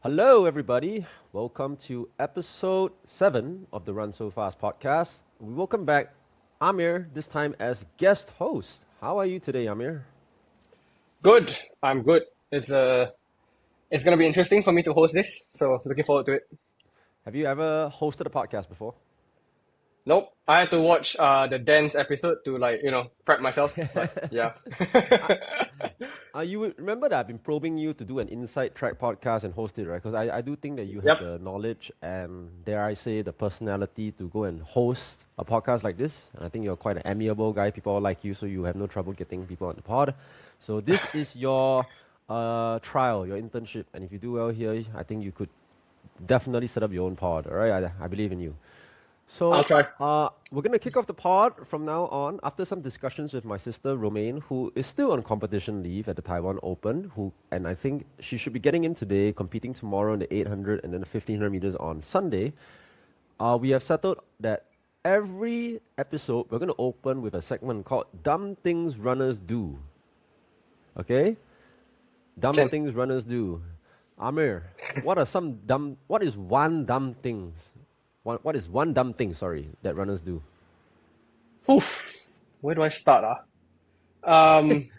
Hello, everybody. Welcome to episode 7 of the Run So Fast podcast. We welcome back Amir, this time as guest host. How are you today, Amir? Good. I'm good. It's gonna be interesting for me to host this, so looking forward to it. Have you ever hosted a podcast before? Nope, I had to watch the dance episode to prep myself, but yeah. You would remember that I've been probing you to do an Inside Track podcast and host it, right? Because I do think that you have Yep. the knowledge and, dare I say, the personality to go and host a podcast like this. And I think you're quite an amiable guy. People like you, so you have no trouble getting people on the pod. So this is your trial, your internship. And if you do well here, I think you could definitely set up your own pod, all right? I believe in you. I'll So, try. we're going to kick off the pod from now on after some discussions with my sister Romaine, who is still on competition leave at the Taiwan Open, and I think she should be getting in today, competing tomorrow in the 800 and then the 1500 meters on Sunday. We have settled that every episode we're going to open with a segment called Dumb Things Runners Do. Okay? Dumb Can Things Runners Do. Amir, what is one dumb things? What is one dumb thing, sorry, that runners do? Oof, where do I start? Um,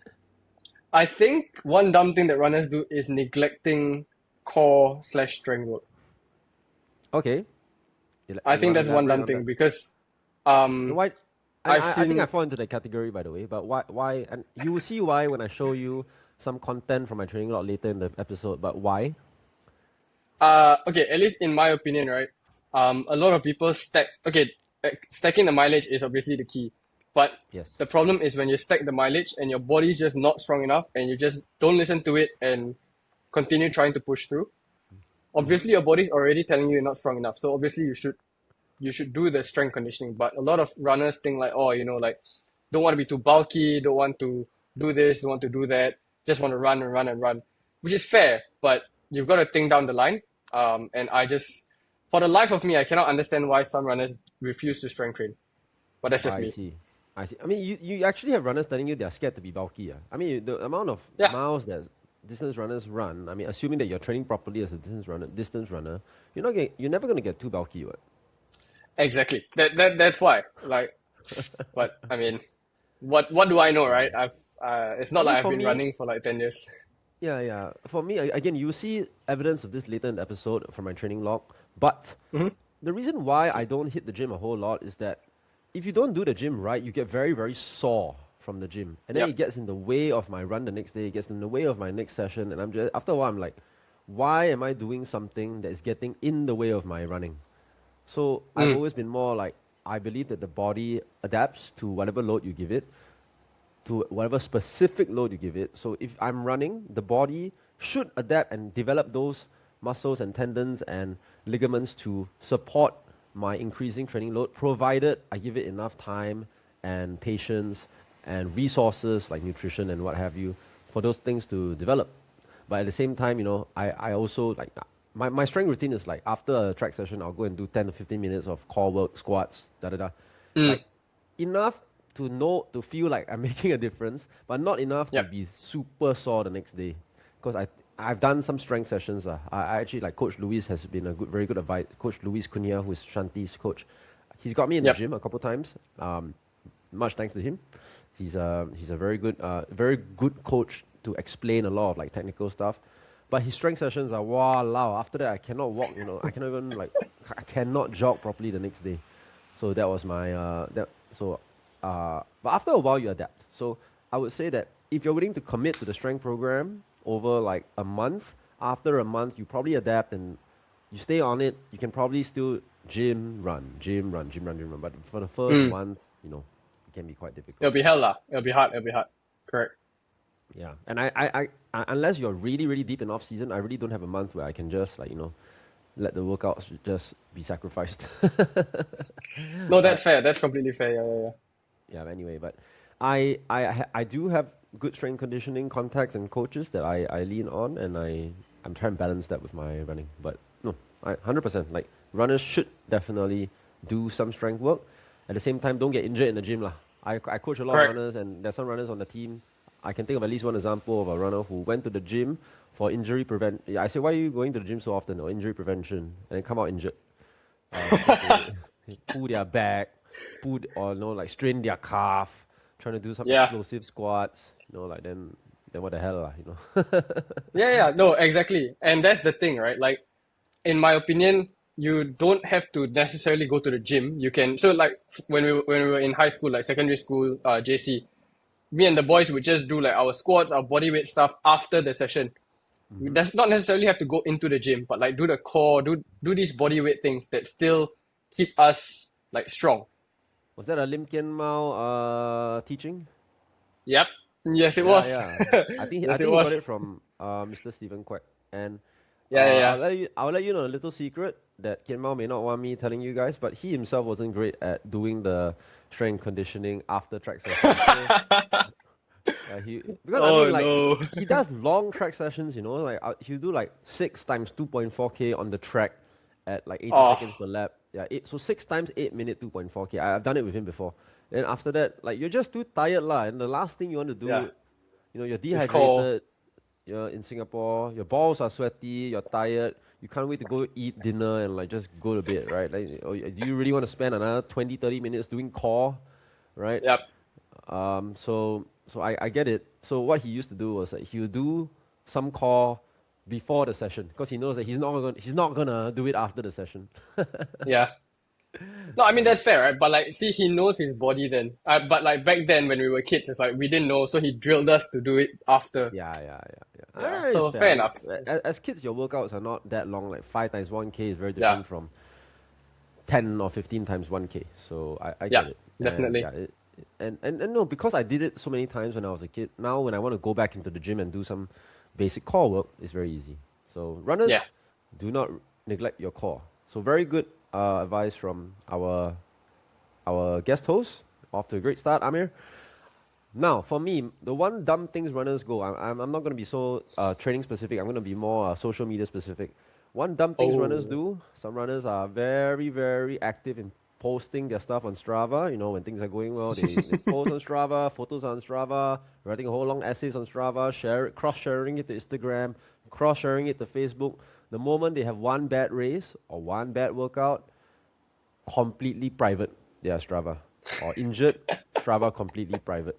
I think one dumb thing that runners do is neglecting core/strength work. Okay, I you think want to that's one elaborate dumb on that? thing because And um why? And I've I think I seen fall into that category, by the way. But why? And you will see why when I show you some content from my training log later in the episode. But why? Okay, at least in my opinion, right? A lot of people stacking the mileage is obviously the key. But Yes. the problem is when you stack the mileage and your body's just not strong enough and you just don't listen to it and continue trying to push through. Mm-hmm. Obviously your body's already telling you you're not strong enough. So obviously you should do the strength conditioning. But a lot of runners think like, oh, like don't want to be too bulky, don't want to do this, don't want to do that, just want to run and run and run, which is fair, but you've got to think down the line. And for the life of me, I cannot understand why some runners refuse to strength train. But that's just I me. see. I see. I mean, you actually have runners telling you they're scared to be bulky. I mean, the amount of Yeah, miles that distance runners run. I mean, assuming that you're training properly as a distance runner, you're never gonna get too bulky, right? exactly. That's why. Like, but I mean, what do I know, right? It's I not mean, like I've for been me, running for like 10 years. yeah, yeah. For me, again, you see evidence of this later in the episode from my training log. But Hmm. the reason why I don't hit the gym a whole lot is that if you don't do the gym right, you get very, very sore from the gym, and then Yep. it gets in the way of my run the next day. It gets in the way of my next session, and I'm just after a while, I'm like, why am I doing something that is getting in the way of my running? So I've Mm. always been more like I believe that the body adapts to whatever load you give it, to whatever specific load you give it. So if I'm running, the body should adapt and develop those muscles and tendons and ligaments to support my increasing training load, provided I give it enough time and patience and resources like nutrition and what have you for those things to develop. But at the same time, I also like my strength routine is like after a track session, I'll go and do 10 to 15 minutes of core work, squats, da da da. Mm. Like enough to feel like I'm making a difference, but not enough to Yep. be super sore the next day. Because I've done some strength sessions. I actually like Coach Luis has been a very good advice. Coach Luis Cunha, who is Shanti's coach, he's got me in the Yep. gym a couple times. Much thanks to him. He's a very good coach to explain a lot of like technical stuff. But his strength sessions are wow. After that, I cannot walk. I cannot even I cannot jog properly the next day. So that was my that. So, but after a while, you adapt. So I would say that if you're willing to commit to the strength program over like a month, after a month, you probably adapt and you stay on it. You can probably still gym, run, gym, run, gym, run, gym, run. But for the first Mm. month, it can be quite difficult. It'll be hell lah. It'll be hard. It'll be hard. Correct. Yeah, and unless you're really, really deep in off season, I really don't have a month where I can just let the workouts just be sacrificed. No, But that's fair. That's completely fair. Yeah, yeah, yeah. yeah, anyway, but I do have good strength conditioning contacts and coaches that I lean on, and I'm trying to balance that with my running. But no, 100% like runners should definitely do some strength work. At the same time, don't get injured in the gym lah. I coach a lot of Correct. runners, and there's some runners on the team. I can think of at least one example of a runner who went to the gym for injury prevent. Yeah, I say, why are you going to the gym so often? Or injury prevention, and then come out injured because they pull their back, or like strain their calf, trying to do some Yeah. explosive squats. Like then what the hell, lah. Yeah, yeah, no, exactly. And that's the thing, right? Like, in my opinion, you don't have to necessarily go to the gym. You can, so like when we were in high school, like secondary school, JC, me and the boys would just do like our squats, our body weight stuff after the session. We Hmm. does not necessarily have to go into the gym, but like do the core, do these body weight things that still keep us like strong. Was that a Lim Kian Mao teaching? Yep. Yes, it Yeah, was. yeah. I Yes, it think he got it was. from Mr. Stephen Quack. And Yeah, yeah, yeah. I'll let you know a little secret that Kian Mao may not want me telling you guys, but he himself wasn't great at doing the strength conditioning after track sessions. So he because I Oh mean like no. he does long track sessions, like he'll do like 6 times 2.4K on the track at like 80 Oh, seconds per lap. Yeah, 6 times 8 minute 2.4K. I've done it with him before. Then after that, like you're just too tired lah, and the last thing you want to yeah. do, you're It's cold. dehydrated. You're in Singapore. Your balls are sweaty. You're tired. You can't wait to go eat dinner and like just go to bed, right? Like, do you really want to spend another 20, 30 minutes doing core, right? Yep. So I get it. So what he used to do was that he would do some core before the session because he knows that he's not gonna do it after the session. Yeah. No, I mean that's fair, right? But like, see, he knows his body then. But like back then when we were kids, it's like we didn't know, so he drilled us to do it after. Yeah, yeah, yeah, yeah. Yeah. It's So fair. fair I mean, enough. as kids, your workouts are not that long. Like 5 times 1K is very Yeah. different from 10 or 15 times 1K. So I Yeah. get it. And Definitely. yeah, and no, because I did it so many times when I was a kid. Now when I want to go back into the gym and do some basic core work, it's very easy. So Yeah. runners, do not neglect your core. So very good advice from our guest host. Off to a great start, Amir. Now, for me, the one dumb things runners go, I'm not going to be so training specific. I'm going to be more social media specific. One dumb things runners Oh. do, some runners are very, very active in posting their stuff on Strava. When things are going well, they post on Strava, photos on Strava, writing a whole long essays on Strava, cross-sharing it to Instagram, cross-sharing it to Facebook. The moment they have one bad race or one bad workout, completely private their Strava. Or injured, Strava completely private.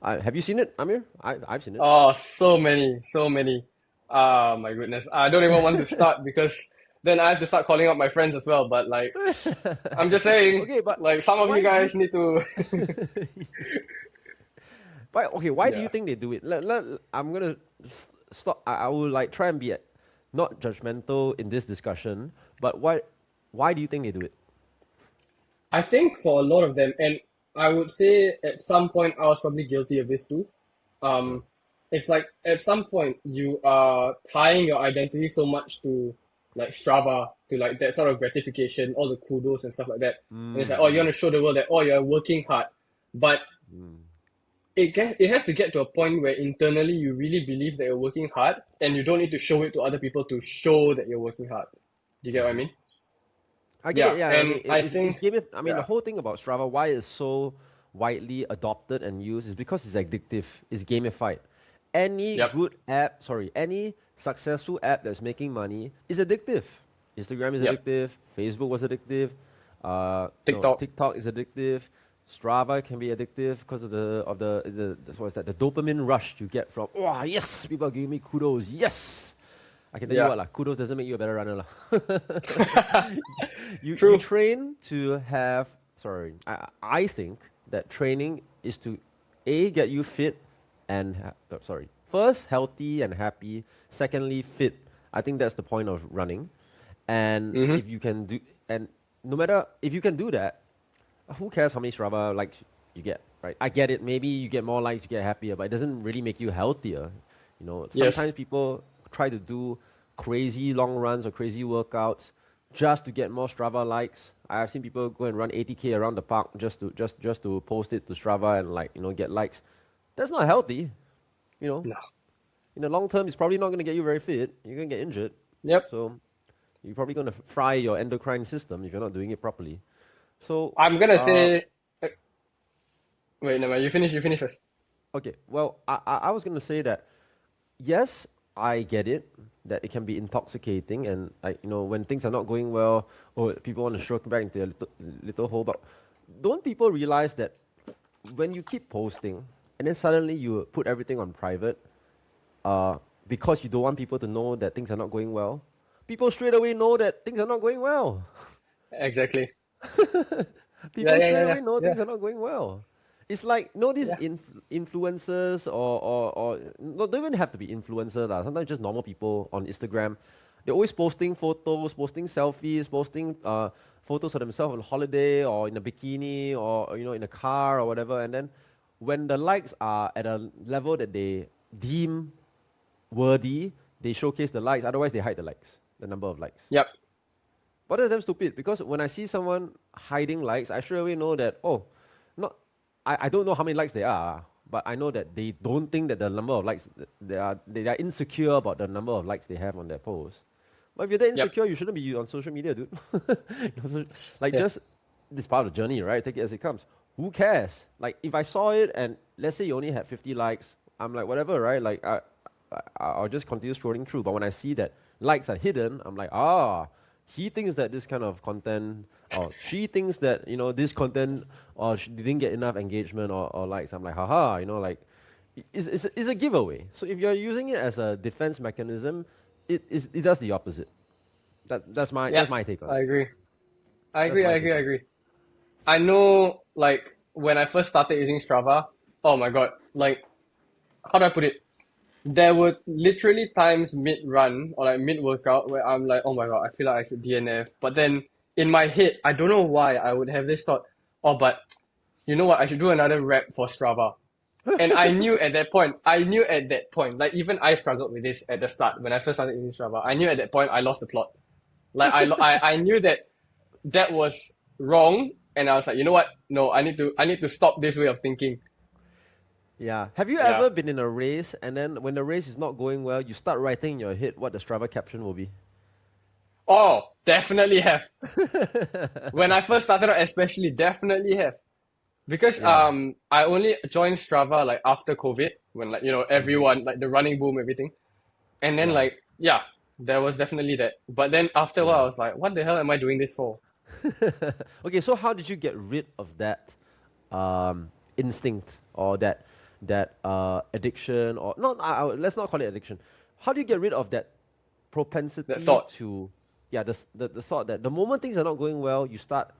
Have you seen it, Amir? I've seen it. Oh, so many, so many. Ah, my goodness. I don't even want to start because then I have to start calling out my friends as well. But like, I'm just saying, Okay, but like, some of you why do you? guys need to. Why do you Yeah. think they do it? I'm gonna stop. I will like try and be not judgmental in this discussion, but why do you think they do it? I think for a lot of them, and I would say at some point I was probably guilty of this too. Sure. Um, it's like at some point you are tying your identity so much to like Strava, to like that sort of gratification, all the kudos and stuff like that. And it's like, oh, you want Mm, to show the world that, oh, you're working hard. But mm. it has to get to a point where internally you really believe that you're working hard and you don't need to show it to other people to show that you're working hard. Do you get what I Mm-hmm. mean? I get Yeah. it. Yeah, I And mean, I it's think, game. I mean, the yeah, whole thing about Strava, why it's so widely adopted and used, is because it's addictive. It's gamified. Any yep, good app, sorry, any successful app that's making money is addictive. Instagram is yep. addictive. Facebook was addictive. No, TikTok. TikTok is addictive. Strava can be addictive because of the what's that? The dopamine rush you get from. Oh yes, people are giving me kudos. Yes, I can tell you Yeah. what lah. Kudos doesn't make you a better runner lah. You True. train to have. Sorry, I think that training is to get you fit and sorry, first healthy and happy. Secondly, fit. I think that's the point of running. And Mm-hmm. if you can do, and no matter if you can do that, who cares how many Strava likes you get, right? I get it. Maybe you get more likes, you get happier, but it doesn't really make you healthier. Yes. Sometimes people try to do crazy long runs or crazy workouts just to get more Strava likes. I've seen people go and run 80K around the park just to post it to Strava and get likes. That's not healthy. You know, No. in the long term, it's probably not going to get you very fit. You're going to get injured. Yep. So you're probably going to fry your endocrine system if you're not doing it properly. So, I'm gonna uh, say. Wait, no, you finish. You finish first. okay. Well, I was going to say that yes, I get it that it can be intoxicating, and like when things are not going well, or people want to stroke back into a little hole. But don't people realize that when you keep posting and then suddenly you put everything on private, because you don't want people to know that things are not going well, people straight away know that things are not going well. Exactly. Yeah, People yeah, straight yeah, yeah, away know yeah. things are not going well. It's like these Yeah. influencers or no, don't even have to be influencers lah. Sometimes just normal people on Instagram. They're always posting photos, posting selfies, posting photos of themselves on holiday or in a bikini or in a car or whatever. And then when the likes are at a level that they deem worthy, they showcase the likes. Otherwise, they hide the likes, the number of likes. Yep. But that's damn stupid because when I see someone hiding likes, I straight away know that, not, I don't know how many likes they are, but I know that they don't think that the number of likes, they are insecure about the number of likes they have on their post. But if you're that Yep. insecure, you shouldn't be on social media, dude. Like, Yeah. just, this part of the journey, right? Take it as it comes. Who cares? Like, if I saw it and let's say you only had 50 likes, I'm like, whatever, right? Like, I'll just continue scrolling through. But when I see that likes are hidden, I'm like, he thinks that this kind of content, or she thinks that this content, or she didn't get enough engagement or likes. I'm like, haha, it's a giveaway. So if you're using it as a defense mechanism, it does the opposite. That's my Yeah. that's my take on I it. agree. I That's agree. I my agree. take I on it. agree. I know, like, when I first started using Strava, oh my God, like, how do I put it? There were literally times mid-run or like mid-workout where I'm like, oh my God, I feel like I should DNF. But then in my head, I don't know why I would have this thought, oh, but you know what? I should do another rep for Strava. And I knew at that point, like even I struggled with this at the start when I first started using Strava. I knew at that point I lost the plot. Like I knew that that was wrong, and I was like, you know what? No, I need to stop this way of thinking. Yeah. Have you Yeah. ever been in a race and then when the race is not going well, you start writing in your head what the Strava caption will be? Oh, definitely have. When I first started out, especially, definitely have. Because Yeah. I only joined Strava like after COVID, when like Hmm. everyone, like the running boom, everything. And then Yeah. like yeah, there was definitely that. But then after a while I Yeah. was like, what the hell am I doing this for? Okay, so how did you get rid of that instinct or that addiction or not? Let's not call it addiction. How do you get rid of that That propensity thought. to, yeah, the thought that the moment things are not going well, you start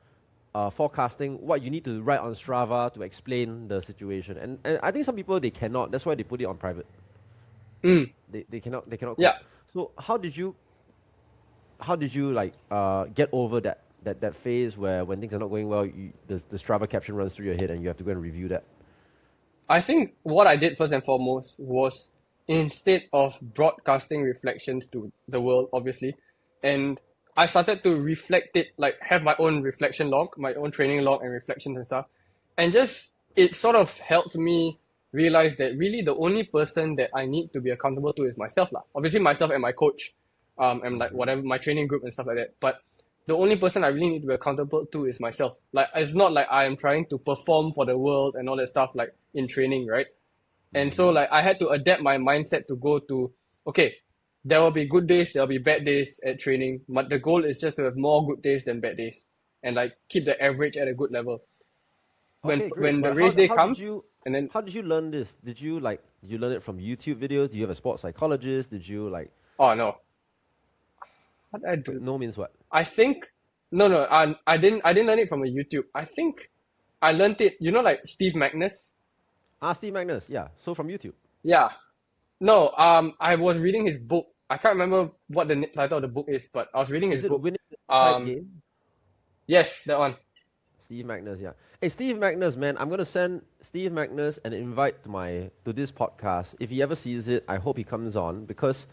forecasting what you need to write on Strava to explain the situation. And I think some people they cannot. That's why they put it on private. Mm, They cannot yeah. cope. So how did you like get over that phase where when things are not going well, the Strava caption runs through your head and you have to go and review that. I think what I did first and foremost was, instead of broadcasting reflections to the world, obviously, and I started to reflect it, like have my own reflection log, my own training log and reflections and stuff. And just, it sort of helped me realize that really the only person that I need to be accountable to is myself, lah. Obviously, myself and my coach, and like Hmm. whatever, my training group and stuff like that. But the only person I really need to be accountable to is myself. Like, it's not like I am trying to perform for the world and all that stuff like in training, right? And so Hmm. like I had to adapt my mindset to go to, okay, there will be good days, there will be bad days at training, but the goal is just to have more good days than bad days, and like keep the average at a good level. When Okay, great. when the But race how day how did comes, you and then how did you learn this? Did you learn it from YouTube videos? Do you have a sports psychologist? Did you like oh no, what did I do? no means what? I think no, I didn't learn it from a YouTube. I think I learned it. You know, like Steve Magnus. Steve Magnus, yeah. So from YouTube. Yeah. No. I was reading his book. I can't remember what the title of the book is, but I was reading his Is it book. winning the inside Um. game? Yes, that one. Steve Magnus, yeah. Hey, Steve Magnus, man, I'm gonna send Steve Magnus an invite to this podcast. If he ever sees it, I hope he comes on because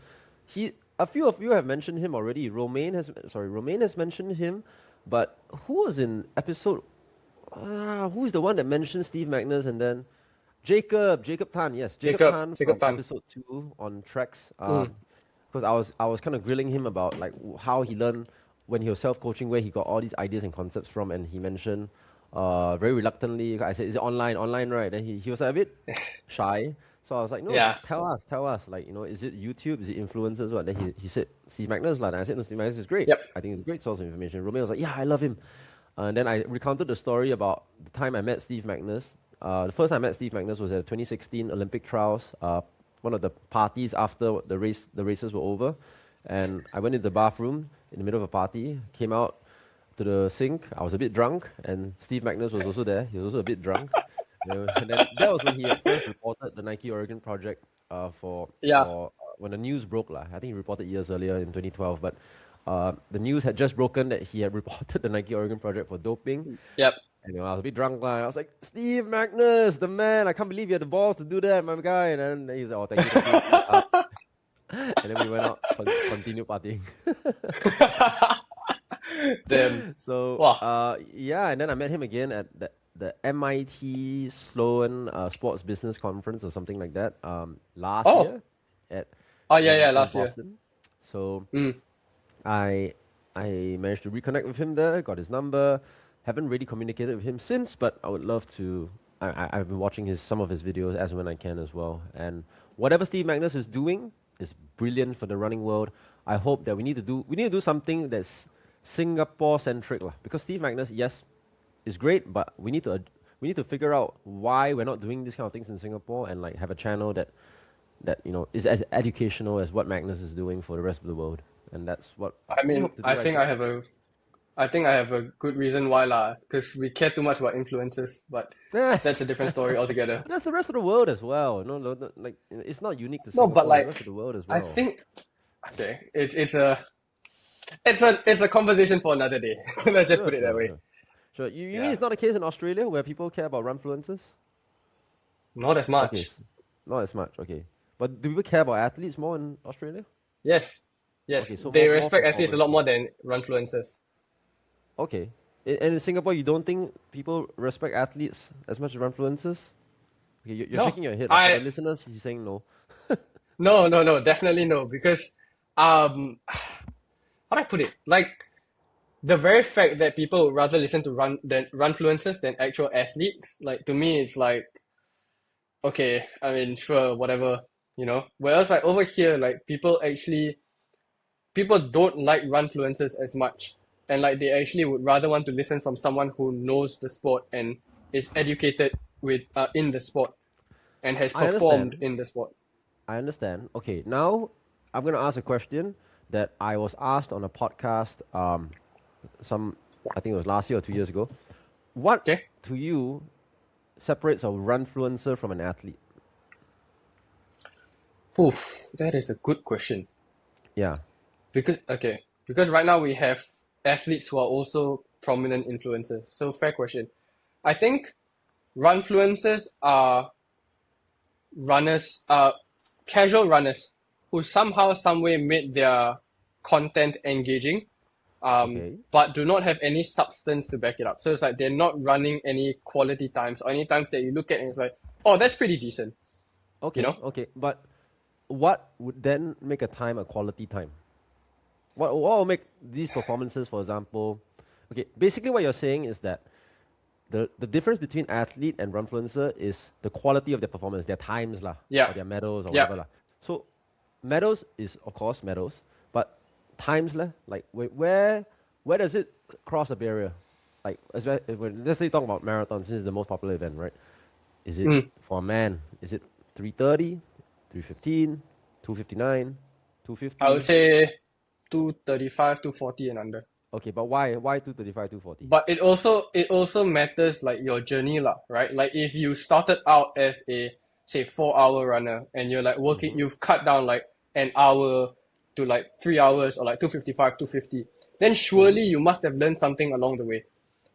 a few of you have mentioned him already. Romaine has mentioned him, but who was in episode? Who's the one that mentioned Steve Magnus and then Jacob Tan? Yes, Jacob Tan Jacob from Tan. episode 2 on tracks. Mm. Because I was kind of grilling him about like how he learned when he was self-coaching, where he got all these ideas and concepts from, and he mentioned very reluctantly. I said, "Is it online? Online, right?" Then he was like a bit shy So I was like, no, Yeah. tell us. Like, is it YouTube? Is it influencers? What? Then he said Steve Magnus, like, and I said, no, Steve Magnus is great. Yep. I think it's a great source of information. Romeo was like, yeah, I love him. And then I recounted the story about the time I met Steve Magnus. The first time I met Steve Magnus was at the 2016 Olympic trials. One of the parties after the races were over, and I went into the bathroom in the middle of a party. Came out to the sink. I was a bit drunk, and Steve Magnus was also there. He was also a bit drunk. And then that was when he had first reported the Nike Oregon project Yeah. for when the news broke lah. I think he reported years earlier in 2012, but the news had just broken that he had reported the Nike Oregon project for doping. Yep. And I was a bit drunk lah. I was like, Steve Magnus, the man! I can't believe you had the balls to do that, my guy. And then he was like, oh, thank you. Thank you. And then we went out, continued partying. Then, So wow. yeah, and then I met him again at the MIT Sloan Sports Business Conference or something like that last Oh. year at Oh, yeah, yeah, in last year. Boston. So Mm. I managed to reconnect with him there, got his number. Haven't really communicated with him since, but I would love to. I've been watching some of his videos as and when I can as well. And whatever Steve Magnus is doing is brilliant for the running world. I hope that we need to do something that's Singapore centric lah. Because Steve Magnus, yes, is great, but we need to figure out why we're not doing these kind of things in Singapore and like have a channel that is as educational as what Magnus is doing for the rest of the world. And that's what I we mean, hope to do. I think I have a good reason why lah, because we care too much about influencers, but that's a different story altogether. That's the rest of the world as well. No, like it's not unique to No, Singapore. but The rest of like, the world as I well. think, okay, it's a conversation for another day. Let's just Sure, put it that sure, way. sure. Sure. You mean Yeah, it's not the case in Australia where people care about runfluencers? not as Okay, much. not as much. Okay, but do people care about athletes more in Australia? Yes, yes, Okay, so they more respect athletes a performance. lot more than influencers. Okay, and in Singapore, you don't think people respect athletes as much as influencers? Okay, you're No, shaking your head. For the I listeners, he's saying no. no, definitely no, because how do I put it? Like the very fact that people would rather listen to runfluencers than actual athletes, like to me, it's like okay, I mean, sure, whatever, you know. Whereas like over here, like people don't like runfluencers as much, and like they actually would rather want to listen from someone who knows the sport and is educated with in the sport and has I performed understand. in the sport. I understand. Okay, now I'm gonna ask a question that I was asked on a podcast. I think it was last year or 2 years ago. What Okay. to you separates a runfluencer from an athlete? Oof, that is a good question. Yeah. Because right now we have athletes who are also prominent influencers. So fair question. I think runfluencers are runners, casual runners who somehow, some way made their content engaging, Okay. but do not have any substance to back it up. So it's like they're not running any quality times or any times that you look at and it's like, oh, that's pretty decent, you Okay. know? Okay. But what would then make a time a quality time? What will make these performances, for example? Okay. Basically, what you're saying is that the difference between athlete and runfluencer is the quality of their performance, their times lah, Yeah, or their medals or yeah. whatever lah. So medals is of course medals, but times lah, like where does it cross a barrier? Like let's say talk about marathon, since it's the most popular event, right? Is it Mm. for a man? Is it 3:30, 3:15, 2:59, I would 2:50? say 235, 240 and under. Okay, but why 2:35, 2:40? But it also matters like your journey lah, right? Like if you started out as a say 4 hour runner and you're like working, Mm-hmm. you've cut down like an hour to like 3 hours or like 255, 250, then Mm-hmm. surely you must have learned something along the way.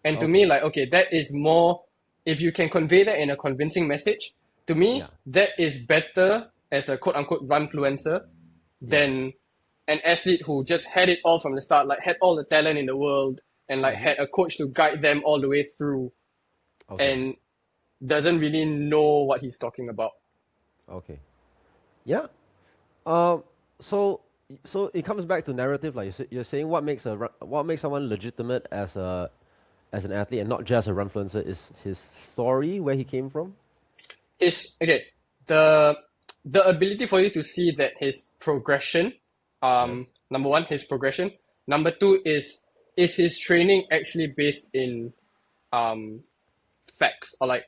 And to me, Okay. like okay, that is more if you can convey that in a convincing message, to Yeah. me, that is better as a quote unquote runfluencer Yeah. than an athlete who just had it all from the start, like had all the talent in the world and like Mm-hmm. had a coach to guide them all the way through Okay. and doesn't really know what he's talking about. Okay. Yeah. Um. So so it comes back to narrative, like you're saying, what makes someone legitimate as an athlete and not just a runfluencer is his story, where he came from. Is okay. The the ability for you to see that his progression, Yes. number one, his progression. Number two is his training actually based in um facts, or like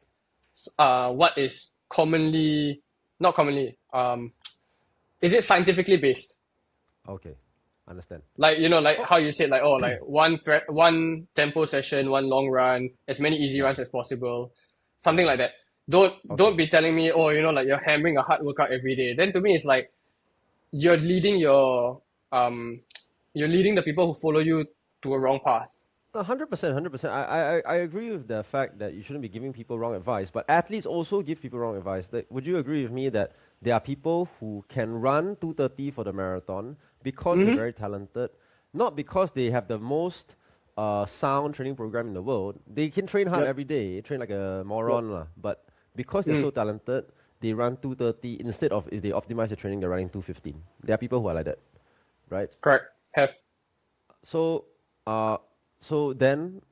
what is commonly, not commonly, is it scientifically based? Okay. Understand. Like, like Oh, how you said, like, oh, like one tempo session, one long run, as many easy yeah. runs as possible, something Yeah. like that. Don't Okay. be telling me, oh, like you're hammering a hard workout every day. Then to me, it's like you're leading your um, you're leading the people who follow you to a wrong path. 100%, 100%. I agree with the fact that you shouldn't be giving people wrong advice, but athletes also give people wrong advice. Would you agree with me that there are people who can run 2:30 for the marathon because they're Mm-hmm. very talented, not because they have the most sound training program in the world. They can train hard Yep. every day, train like a Yep. moron, lah. But because they're Mm. so talented, they run 2:30 instead of if they optimize their training, they're running 2:15. There are people who are like that, right? Correct. Have. So, uh, so then,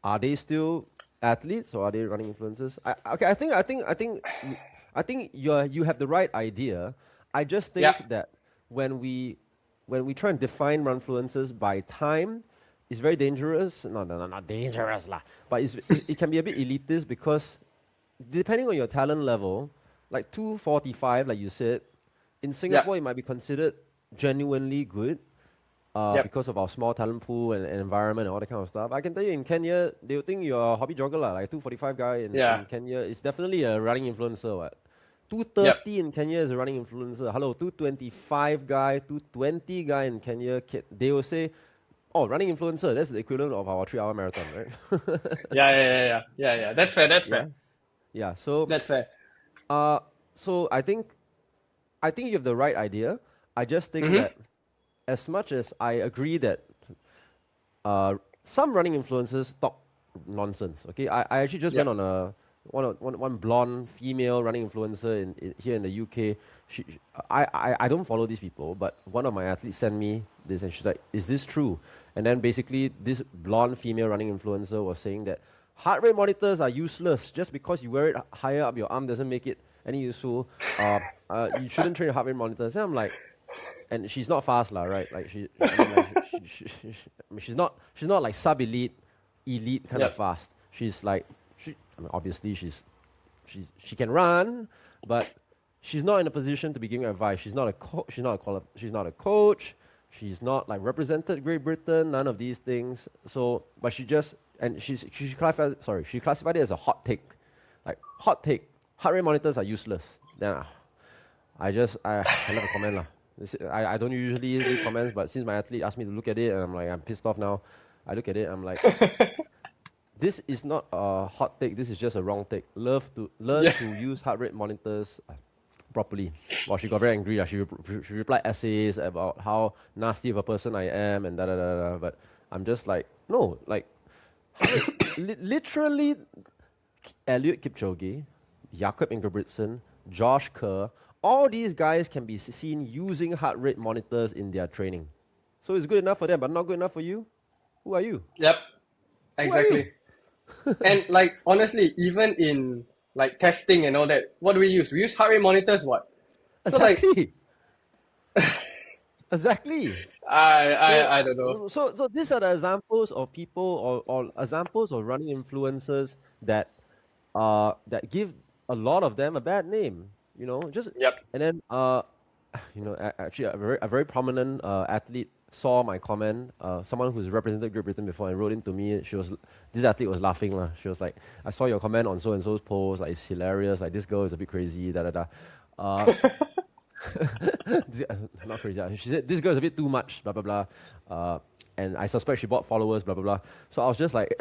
are they still athletes or are they running influencers? Okay, I think you have the right idea. I just Yeah. think that when we when we try and define run influencers by time, it's very dangerous. No, no, no, not dangerous lah. But it can be a bit elitist because depending on your talent level, like 245, like you said, in Yeah. Singapore it might be considered genuinely good Yep. because of our small talent pool and environment and all that kind of stuff. I can tell you in Kenya, they'll think you're a hobby jogger, lah. Like 245 guy Yeah. in Kenya is definitely a running influencer. What? Yep. 230 in Kenya is a running influencer. Hello, 225 guy, 220 guy in Kenya, they will say, oh, running influencer, that's the equivalent of our 3 hour marathon, right? Yeah. Yeah. Yeah. Yeah. Yeah. Yeah. That's fair. That's Yeah. fair. Yeah. So, That's fair. uh, so I think you have the right idea. I just think Mm-hmm. that as much as I agree that some running influencers talk nonsense. Okay, I actually just went Yep. on a one blonde female running influencer here in the UK. I don't follow these people, but one of my athletes sent me this, and she's like, "Is this true?" And then basically, this blonde female running influencer was saying that heart rate monitors are useless. Just because you wear it higher up your arm doesn't make it any useful. You shouldn't train heart rate monitors. And I'm like, and she's not fast lah, right? Like I mean, like I mean, she's not like sub elite, elite kind of Yep. fast. She's like, I mean, obviously she can run, but she's not in a position to be giving advice. She's not a she's not a coach. She's not like represented Great Britain. None of these things. So, but she just and she classified it as a hot take, like hot take. Heart rate monitors are useless. Then I left a comment lah. I don't usually leave comments, but since my athlete asked me to look at it, and I'm like, I'm pissed off now. I look at it, I'm like, this is not a hot take. This is just a wrong take. Learn Yeah. to use heart rate monitors properly. Well, she got very angry. She replied essays about how nasty of a person I am and da da da da. But I'm just like, no, like, literally, Eliud Kipchoge, Jakob Ingebrigtsen, Josh Kerr, all these guys can be seen using heart rate monitors in their training. So it's good enough for them, but not good enough for you? Who are you? Yep. Who are you? Exactly. And like honestly, even in like testing and all that, what do we use? We use heart rate monitors. What? So like, Exactly. Exactly. I don't know. So these are the examples of people or examples of running influencers that give a lot of them a bad name. You know, just Yep. and then actually a very prominent athlete saw my comment. Someone who's represented Great Britain before and wrote into me. This athlete was laughing lah. She was like, "I saw your comment on so and so's post. Like it's hilarious. Like this girl is a bit crazy. Da da da." Uh, not crazy. She said this girl is a bit too much. Blah blah blah. And I suspect she bought followers. Blah blah blah. So I was just like.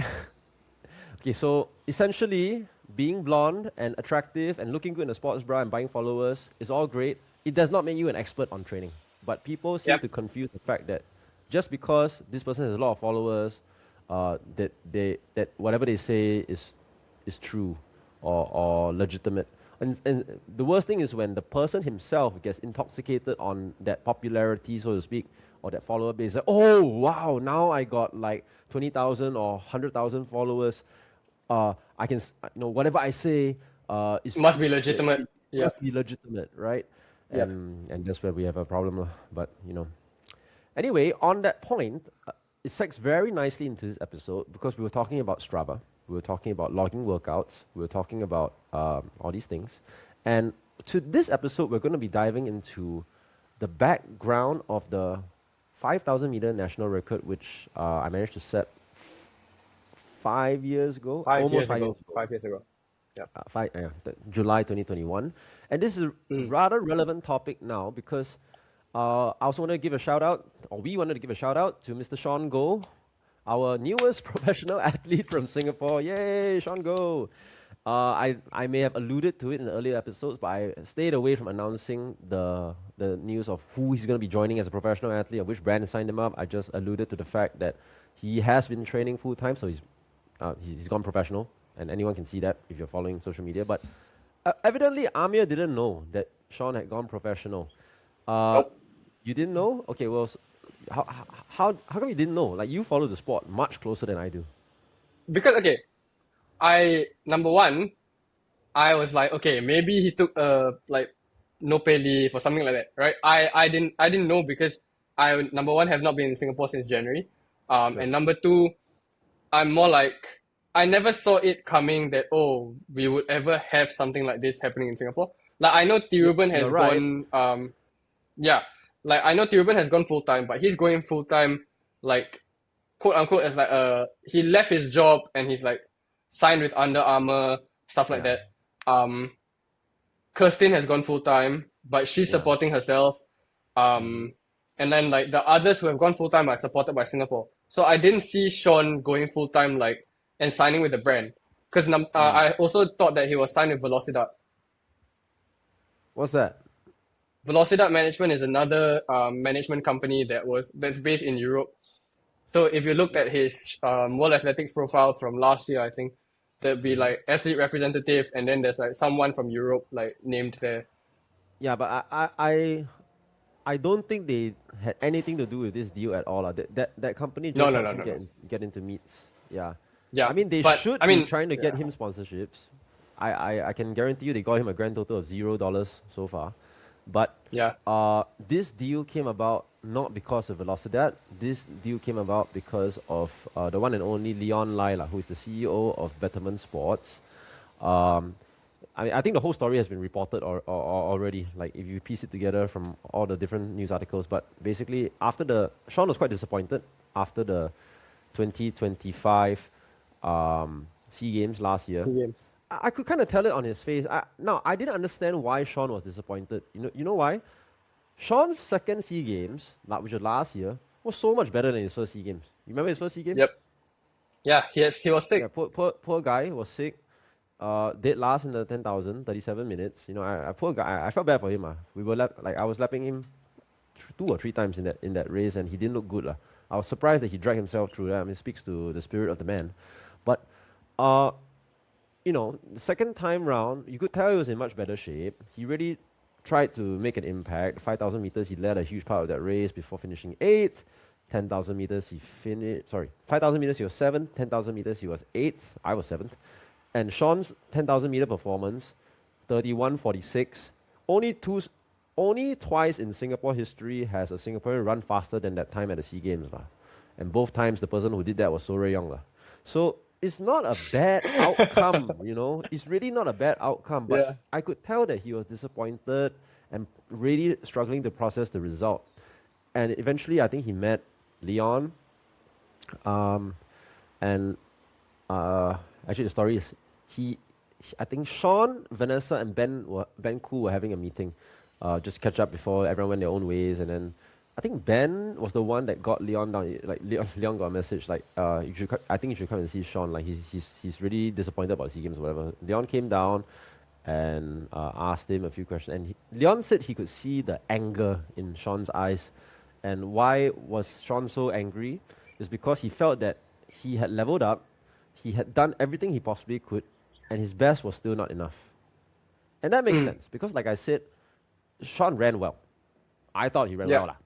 Okay, so essentially, being blonde and attractive and looking good in a sports bra and buying followers is all great. It does not make you an expert on training. But people seem Yep. to confuse the fact that just because this person has a lot of followers, that whatever they say is true or legitimate. And the worst thing is when the person himself gets intoxicated on that popularity, so to speak, or that follower base. Like, oh wow, now I got like 20,000 or 100,000 followers. I can, whatever I say is Must be legitimate. Yeah. must be legitimate, right? Yep. And that's where we have a problem. But anyway, on that point, it segues very nicely into this episode because we were talking about Strava, we were talking about logging workouts, we were talking about all these things, and to this episode, we're going to be diving into the background of the 5,000 meter national record, which I managed to set 5 years ago, Five almost years 5 years ago. ago, 5 years ago. Yeah. July 2021. And this is a Mm. rather relevant topic now because I also want to give a shout out, or we wanted to give a shout out to Mr. Sean Goh, our newest professional athlete from Singapore. Yay, Sean Goh! I may have alluded to it in the earlier episodes, but I stayed away from announcing the news of who he's going to be joining as a professional athlete or which brand signed him up. I just alluded to the fact that he has been training full time, so he's gone professional, and anyone can see that if you're following social media. But evidently, Amir didn't know that Sean had gone professional. Nope. You didn't know? Okay, well, how come you didn't know? Like, you follow the sport much closer than I do. Because okay, number one, I was like, okay, maybe he took like no pay leave or something like that, right? I didn't know because I number one have not been in Singapore since January, Sure. and number two, I'm more like I never saw it coming that oh we would ever have something like this happening in Singapore. Like I know Ruben You're has right. gone yeah, like I know Ruben has gone full time, but he's going full time like quote unquote as like he left his job and he's like signed with Under Armour, stuff like Yeah, that. Um Kirsten has gone full time, but she's yeah. supporting herself. Mm. And then like the others who have gone full time are supported by Singapore. So I didn't see Sean going full time like and signing with the brand because Mm. I also thought that he was signed with Velocidad. What's that? Velocidad Management is another management company that's based in Europe. So if you looked at his World Athletics profile from last year, I think there'd be Mm-hmm. like athlete representative, and then there's like someone from Europe like named there. Yeah, but I don't think they had anything to do with this deal at all. That company No, just no, helps no, him no, no. get into meets. Yeah, Yeah, I mean they but should I be mean, trying to get yeah, him sponsorships. I can guarantee you they got him a grand total of $0 so far. But yeah, this deal came about not because of Velocidad. This deal came about because of the one and only Leon Lila, who is the CEO of Betterment Sports. Um, I think the whole story has been reported or already. Like if you piece it together from all the different news articles, but basically Sean was quite disappointed after the 2025 Sea Games last year. two games. I could kind of tell it on his face. Now I didn't understand why Sean was disappointed. You know why? Sean's second Sea Games, which was last year, was so much better than his first Sea Games. You remember his first Sea Games? Yep. Yeah, he was Yeah, sick. poor guy was sick. Dead last in the 10,000, 37 minutes. Poor guy. I felt bad for him. I was lapping him two or three times in that race, and he didn't look good. I was surprised that he dragged himself through that. I mean, it speaks to the spirit of the man. But uh, the second time round, you could tell he was in much better shape. He really tried to make an impact. 5,000 meters, he led a huge part of that race before finishing eighth. 10,000 meters, he finished. Sorry, 5,000 meters, he was seventh. 10,000 meters, he was eighth. I was seventh. And Sean's 10,000 meter performance, 31:46. Only twice in Singapore history has a Singaporean run faster than that time at the SEA Games. And both times the person who did that was Soh Rui Yong. So it's not a bad outcome. It's really not a bad outcome. But Yeah. I could tell that he was disappointed and really struggling to process the result. And eventually, I think he met Leon. Um, and actually, the story is I think Sean, Vanessa, and Ben Koo were having a meeting, just catch up before everyone went their own ways, and then I think Ben was the one that got Leon down. Like Leon got a message like, I think you should come and see Sean. Like he's really disappointed about SEA Games or whatever. Leon came down and asked him a few questions, and Leon said he could see the anger in Sean's eyes. And why was Sean so angry? Is because he felt that he had leveled up, he had done everything he possibly could, and his best was still not enough. And that makes Mm. sense because, like I said, Sean ran well. I thought he ran Yeah. well.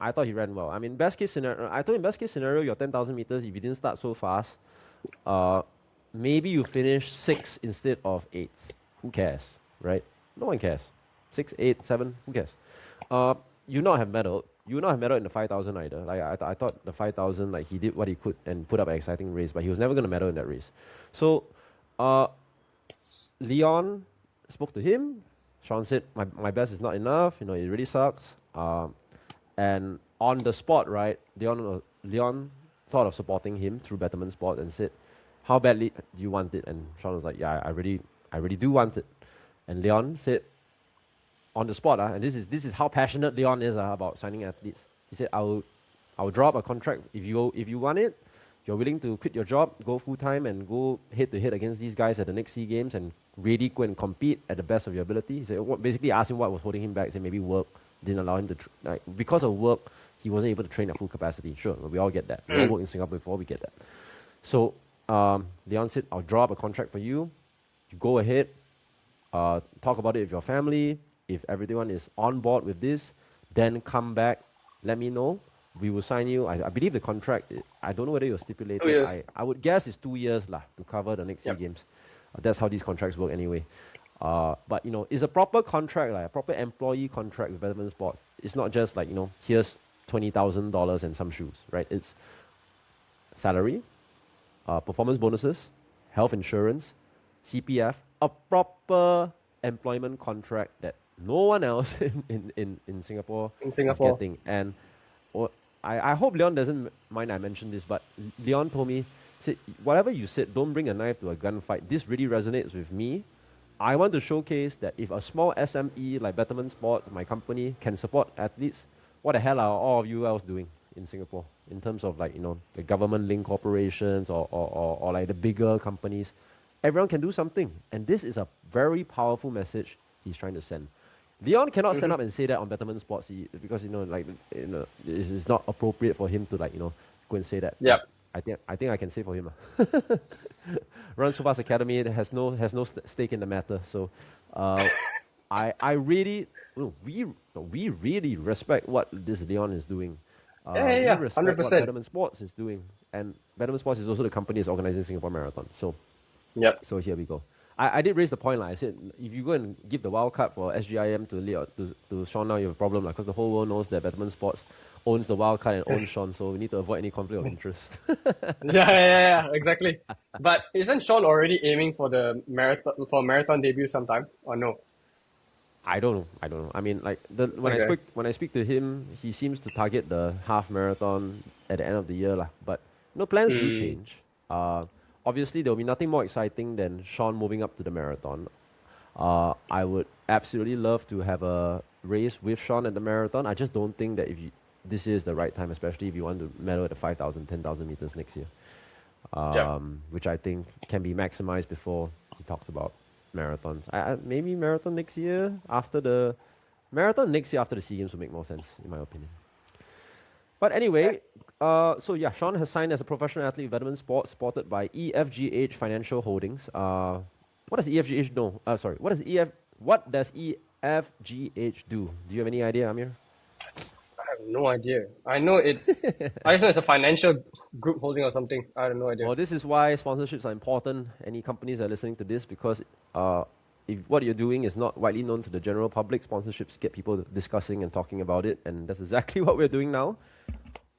I thought he ran well. I mean, best case scenario, I told him, best case scenario, your 10,000 meters, if you didn't start so fast, maybe you finish sixth instead of eighth. Who cares, right? No one cares. 6, 8, 7, who cares? You not have medal. You not have medal in the 5,000 either. Like I thought the 5,000, like he did what he could and put up an exciting race, but he was never going to medal in that race. So, uh, Leon spoke to him. Sean said, my best is not enough. You know, it really sucks. And on the spot, right, Leon thought of supporting him through Betterment Sport and said, how badly do you want it? And Sean was like, yeah, I really do want it. And Leon said, on the spot, and this is how passionate Leon is about signing athletes. He said, I'll drop a contract if you want it. You're willing to quit your job, go full time, and go head to head against these guys at the next SEA Games and really go and compete at the best of your ability. He said, basically asked him what was holding him back. He said maybe work didn't allow him to because of work he wasn't able to train at full capacity. Sure, we all get that. We all worked in Singapore before, we get that. So Leon said, I'll draw up a contract for you. You go ahead, talk about it with your family. If everyone is on board with this, then come back, let me know. We will sign you. I believe the contract, I don't know whether you're stipulated. 2 years. I would guess it's 2 years to cover the next SEA Games. That's how these contracts work anyway. But, you know, it's a proper contract, like a proper employee contract with Betterment Sports. It's not just like, you know, here's $20,000 and some shoes, right? It's salary, performance bonuses, health insurance, CPF, a proper employment contract that no one else in Singapore is getting. And I hope Leon doesn't mind I mentioned this, but Leon told me, said, whatever you said, don't bring a knife to a gunfight. This really resonates with me. I want to showcase that if a small SME like Betterment Sports, my company, can support athletes, what the hell are all of you else doing in Singapore in terms of like, you know, the government-linked corporations or like the bigger companies? Everyone can do something. And this is a very powerful message he's trying to send. Leon cannot stand up and say that on Betterment Sports because, you know, like, you know, it's not appropriate for him to, like, you know, go and say that. Yeah. I think I can say for him. Run So Fast Academy has no stake in the matter. So, I really, we really respect what this Leon is doing. We respect 100%. what Betterment Sports is doing, and Betterment Sports is also the company that's organizing Singapore Marathon. So, So here we go. I did raise the point, I said, if you go and give the wild card for SGIM to Sean now, you have a problem, because the whole world knows that Betterment Sports owns the wild card and owns Sean, so we need to avoid any conflict of interest. Yeah, exactly. But isn't Sean already aiming for the marathon debut sometime, or no? I don't know. I mean, like when I speak to him, he seems to target the half marathon at the end of the year, lah. But plans do change. Obviously, there will be nothing more exciting than Sean moving up to the marathon. I would absolutely love to have a race with Sean at the marathon. I just don't think that this is the right time, especially if you want to medal at the 5,000, 10,000 meters next year, which I think can be maximized before he talks about marathons. Maybe marathon next year after the SEA Games will make more sense, in my opinion. But anyway, Sean has signed as a professional athlete with Betterment Sports, supported by EFGH Financial Holdings. What does EFGH do? What does EFGH do? Do you have any idea, Amir? I have no idea. I know I just know it's a financial group holding or something. I have no idea. Well, this is why sponsorships are important. Any companies that are listening to this, because if what you're doing is not widely known to the general public, sponsorships get people discussing and talking about it, and that's exactly what we're doing now.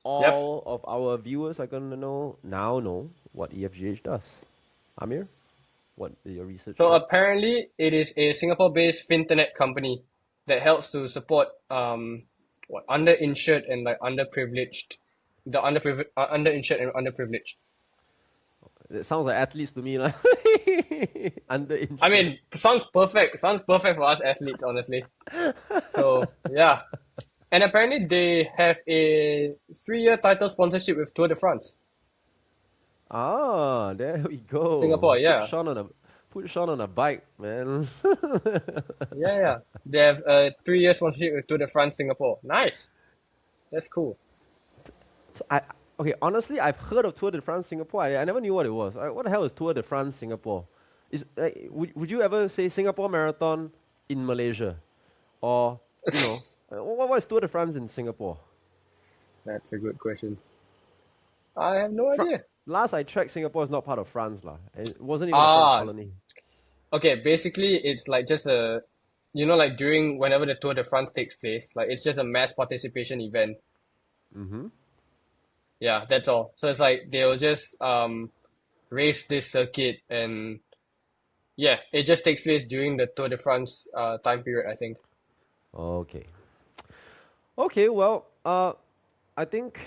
All of our viewers are going to know what EFGH does. Amir, what is your research? So apparently, it is a Singapore-based fintech company that helps to support underinsured and like underprivileged, underinsured and underprivileged. It sounds like athletes to me, lah. Underinsured. I mean, sounds perfect. Sounds perfect for us athletes, honestly. So yeah. And apparently they have a 3-year title sponsorship with Tour de France. Ah, there we go. Singapore, yeah. Put Sean on a bike, man. Yeah. They have a 3-year sponsorship with Tour de France Singapore. Nice. That's cool. Honestly, I've heard of Tour de France Singapore. I never knew what it was. What the hell is Tour de France Singapore? Would you ever say Singapore Marathon in Malaysia? Or, you know, what is Tour de France in Singapore? That's a good question. I have no idea. Last I checked, Singapore is not part of France, lah. It wasn't even a French colony. Okay, basically it's like just a you know, like during whenever the Tour de France takes place, like it's just a mass participation event. Mm-hmm. Yeah, that's all. So it's like they'll just race this circuit, and yeah, it just takes place during the Tour de France time period, I think. Okay. Okay, well, I think,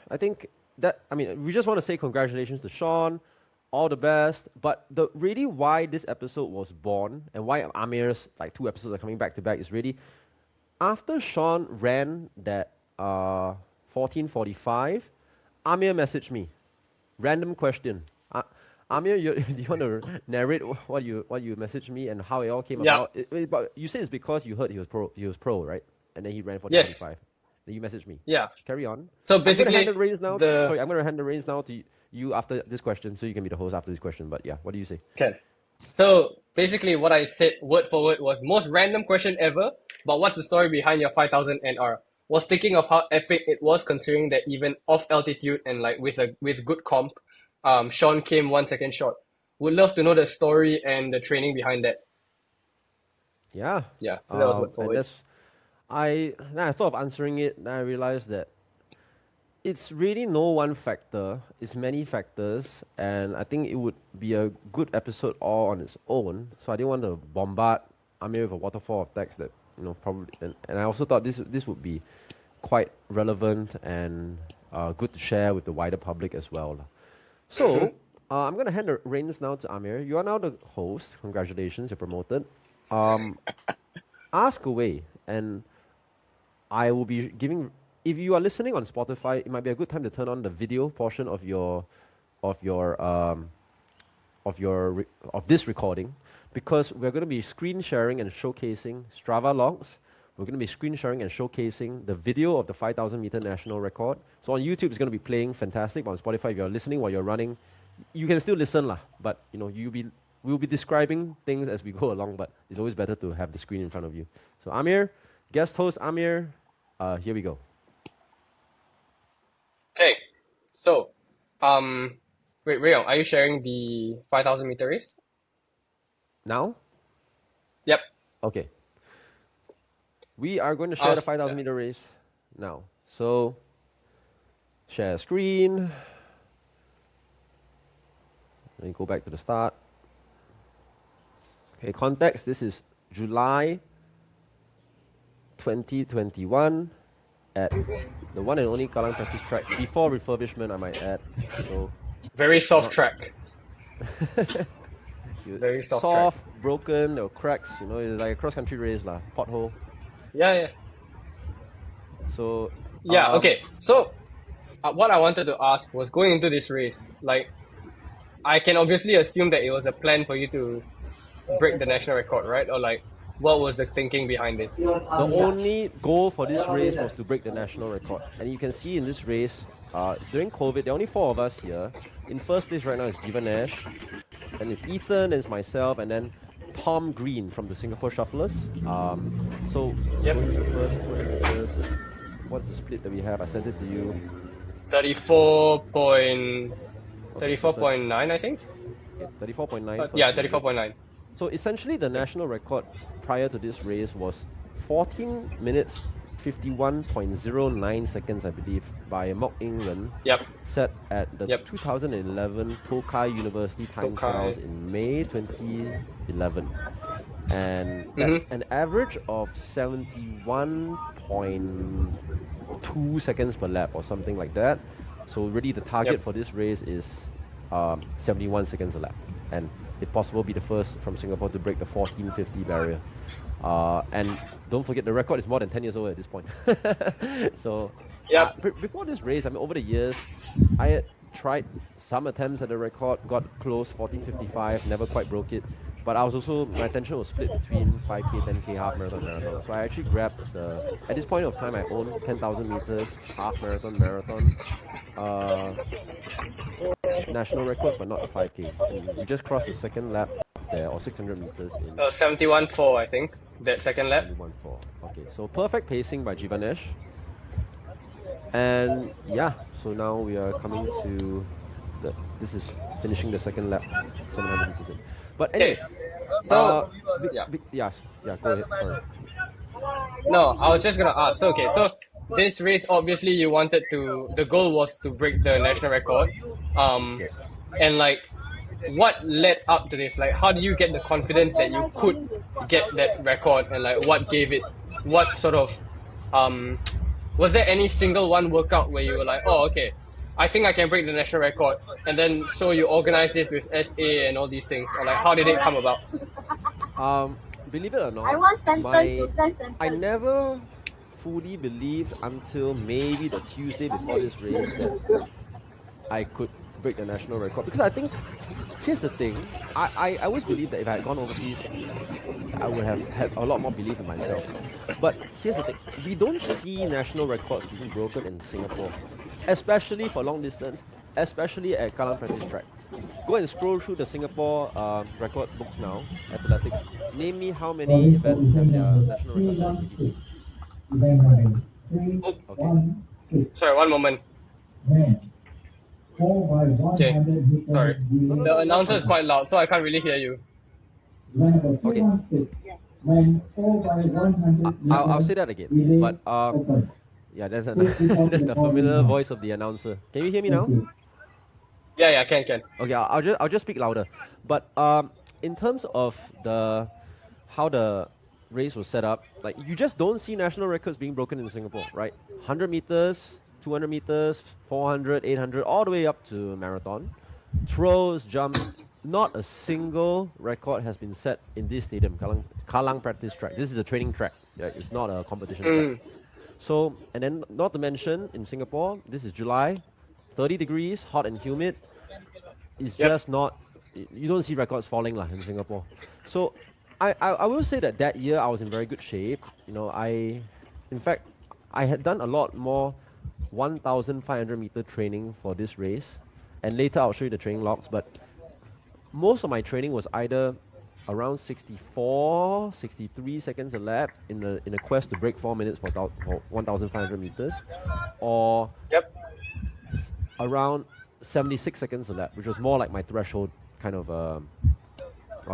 I think that I mean we just want to say congratulations to Sean, all the best. But the really why this episode was born and why Amir's like two episodes are coming back to back is really after Sean ran that 14:45, Amir messaged me. Random question. Amir, do you want to narrate what you messaged me and how it all came Yeah. about? But you say it's because you heard he was pro, right? And then he ran Yes. 14:45. Then you messaged me. Yeah. Carry on. So I'm gonna hand basically, the reins now. the Sorry, I'm gonna hand the reins now to you after this question, so you can be the host after this question. But yeah, what do you say? okay. So basically, what I said word for word was most random question ever. But what's the story behind your 5,000 NR? Was thinking of how epic it was, considering that even off altitude and like with good comp, Sean came 1 second short. Would love to know the story and the training behind that. Yeah. Yeah. So that was word for And word. that's I thought of answering it, and I realized that it's really no one factor. It's many factors, and I think it would be a good episode all on its own. So I didn't want to bombard Amir with a waterfall of text that probably. And I also thought this would be quite relevant and good to share with the wider public as well, lah. So I'm gonna hand the reins now to Amir. You are now the host. Congratulations, you're promoted. Um, Ask away, and I will be giving. If you are listening on Spotify, it might be a good time to turn on the video portion of of your um, of this recording, because we're going to be screen sharing and showcasing Strava logs. We're going to be screen sharing and showcasing the video of the 5,000 meter national record. So on YouTube, it's going to be playing fantastic. But on Spotify, if you're listening while you're running, you can still listen lah. But we'll be describing things as we go along. But it's always better to have the screen in front of you. So Amir, guest host Amir, here we go. Okay. So, wait, Rayon, are you sharing the 5,000 meter race? Now, Yep. okay. We are going to I share the was 5,000 meter race now. So, share screen. Let me go back to the start. Okay, context. This is July 2021 at the one and only Kallang Practice Track, before refurbishment, I might add. So, very soft not track. Very soft soft, broken, or cracks. It's like a cross-country race lah. Pothole. Yeah, yeah. So, Yeah, okay. So, what I wanted to ask was going into this race, like, I can obviously assume that it was a plan for you to break the national record, right? Or like, what was the thinking behind this? the only goal for this race was to break the national record. And you can see in this race, during COVID, there are only 4 of us here. In first place right now is Jivanesh, then it's Ethan, then it's myself, and then Tom Green from the Singapore Shufflers. So, Yep. going to the first 20 meters, what's the split that we have? I sent it to you. 34.9, I think? Okay, 34.9. Yeah, 34.9. So essentially, the national record prior to this race was 14 minutes 51.09 seconds, I believe, by Mok England, Yep. set at the Yep. 2011 Tokai University time Tokai. trials in May 2011. And that's an average of 71.2 seconds per lap or something like that. So really the target Yep. for this race is 71 seconds a lap. And if possible, be the first from Singapore to break the 1450 barrier. And don't forget, the record is more than 10 years old at this point. So, Yep. Before this race, I mean, over the years, I had tried some attempts at the record, got close, 14:55, never quite broke it. But my attention was split between 5K, 10K, half marathon, marathon. So I actually grabbed at this point of time, I own 10,000 meters, half marathon, marathon, national records, but not the 5K. And we just crossed the second lap there, or 600 meters in 71.4, I think, that second lap. 21.4. Okay, so perfect pacing by Jivanesh. And yeah, so now we are coming to this is finishing the second lap, 700 meters in. But anyway, So, yeah. Yes, yeah, go ahead. Sorry. No, I was just gonna ask. So, okay, so this race, obviously, you wanted to. The goal was to break the national record. Um, Yes. and like, what led up to this? Like, how do you get the confidence that you could get that record? And like, what gave it? What sort of, um, was there any single one workout where you were like, oh, okay, I think I can break the national record, and then so you organized it with SA and all these things, or like, how did it come about? Um, Believe it or I not, want sentence my to sentence. I never fully believed until maybe the Tuesday before this race that I could break the national record, because I think here's the thing. I always believed that if I had gone overseas, I would have had a lot more belief in myself. But here's the thing, we don't see national records being broken in Singapore, especially for long distance, especially at Kallang Practice Track. Go and scroll through the Singapore record books now, athletics. Name me how many events have their national records set already. Oh, Okay. sorry, one moment. Okay, sorry. No, no, The no, that's announcer is fine. quite loud, so I can't really hear you. Okay. I'll say that again. But yeah, that's that's the familiar voice of the announcer. Can you hear me now? Yeah, yeah, can. Okay, I'll just speak louder. But in terms of the how the race was set up, like you just don't see national records being broken in Singapore, right? 100 meters, 200 meters, 400, 800, all the way up to marathon. Throws, jumps, not a single record has been set in this stadium, Kallang Practice Track. This is a training track. Yeah, it's not a competition track. Mm, So, and then not to mention in Singapore, this is July, 30 degrees, hot and humid. It's yep. just not, you don't see records falling lah in Singapore. So I will say that that year I was in very good shape. You know, in fact, I had done a lot more 1,500 meter training for this race. And later I'll show you the training logs, but most of my training was either around 64, 63 seconds a lap in a quest to break 4 minutes for 1,500 meters, or Yep. around 76 seconds a lap, which was more like my threshold kind of or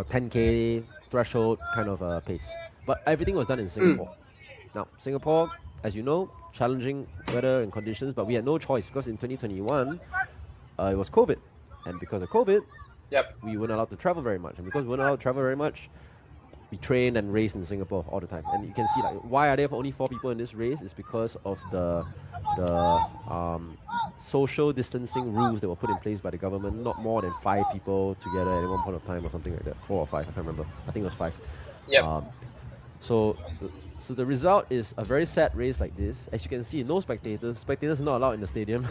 10K threshold kind of pace. But everything was done in Singapore. Now, Singapore, as you know, challenging weather and conditions, but we had no choice because in 2021, it was COVID. And because of COVID, Yep. we weren't allowed to travel very much. And because we weren't allowed to travel very much, we trained and raced in Singapore all the time. And you can see, like, why are there only 4 people in this race? It's because of the social distancing rules that were put in place by the government. Not more than 5 people together at one point of time or something like that. 4 or 5, I can't remember. I think it was 5. Yep. So the result is a very sad race like this. As you can see, no spectators. Spectators are not allowed in the stadium.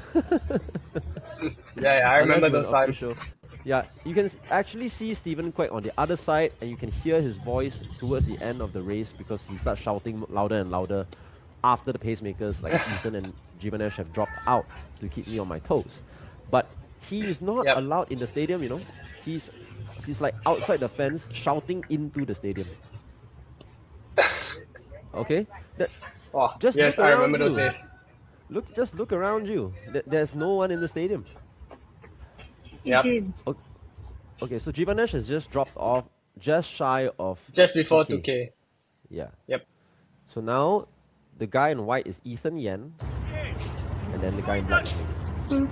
Yeah, I remember Unless those you're an times. official. Yeah, you can actually see Stephen Quek on the other side, and you can hear his voice towards the end of the race because he starts shouting louder and louder after the pacemakers like Ethan and Jivanesh have dropped out to keep me on my toes. But he is not Yep. allowed in the stadium, you know. He's like outside the fence shouting into the stadium. Okay? Oh, Just yes, look I around remember those you. days. Just look around you. There's no one in the stadium. Yep. Okay, so Jivanesh has just dropped off just shy of Just before 2K. 2K. Yeah. Yep. So now the guy in white is Ethan Yen, and then the guy in black is me.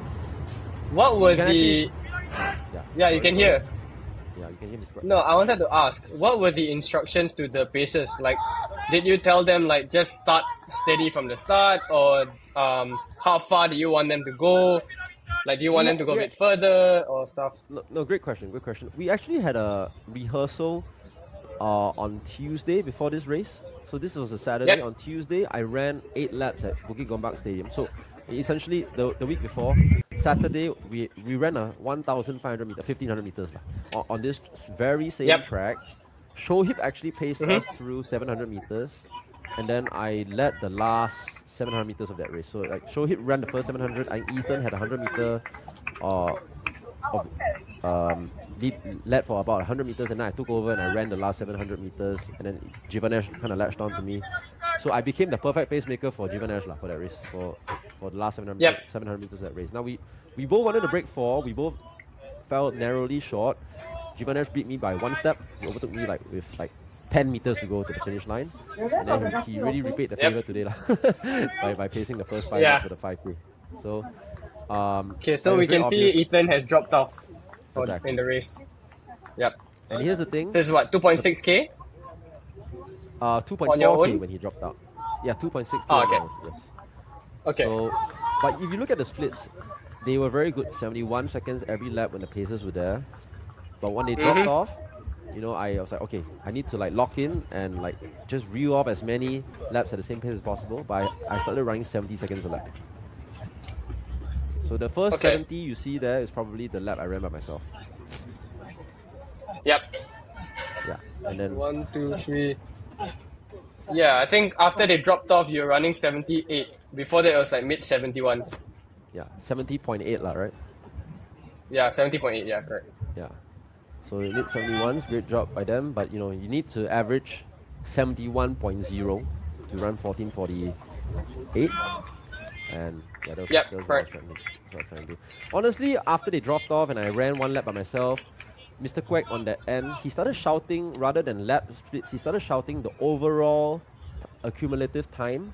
What were You can the... Yeah, you can hear. Yeah, you can hear me. No, I wanted to ask, what were the instructions to the pacers? Like, did you tell them, like, just start steady from the start, or how far do you want them to go? Like, do you want them to go a bit further or stuff? No, great question. We actually had a rehearsal on Tuesday before this race. So this was a Saturday. Yep. On Tuesday, I ran 8 laps at Bukit Gombak Stadium. So essentially, the week before, Saturday, we ran a 1,500 meter, 1,500 meters on this very same track. Shohib actually paced us through 700 meters, and then I led the last 700 meters of that race. So like Shohib ran the first 700, and Ethan had 100 meter led for about 100 meters, and then I took over and I ran the last 700 meters, and then Jivanesh kind of latched on to me. So I became the perfect pacemaker for Jivanesh for that race, for the last 700, 700 meters of that race. Now we both wanted to break 4, we both fell narrowly short. Gibanesh beat me by 1 step. He overtook me like with like 10 meters to go to the finish line. And then he really repaid the favor today lah, by pacing the first 5 laps of the 5K. So, Okay, but so it we was very can see obvious. Ethan has dropped off Exactly. in the race. Yep. And here's the thing. This is what, 2.6K? On your 2.4K own? when he dropped out. Yeah, 2.6K. Oh, okay. Yes. Okay. So, but if you look at the splits, they were very good. 71 seconds every lap when the paces were there. But when they dropped off, you know, I was like, okay, I need to like lock in and like just reel off as many laps at the same pace as possible. But I started running 70 seconds a lap. So the first 70 you see there is probably the lap I ran by myself. Yep. Yeah, and then 1, 2, 3. Yeah, I think after they dropped off, you're running 78. Before that, it was like mid 71s. yeah, 70.8 lah, right? Yeah, 70.8. Yeah, correct. Yeah. So mid 71s, great job by them. But you know, you need to average 71.0 to run 14:48. And yeah, that was what I was trying to do. That's what I was trying to do. Honestly, after they dropped off and I ran 1 lap by myself, Mr. Quack on that end, he started shouting rather than lap splits. He started shouting the overall accumulative time,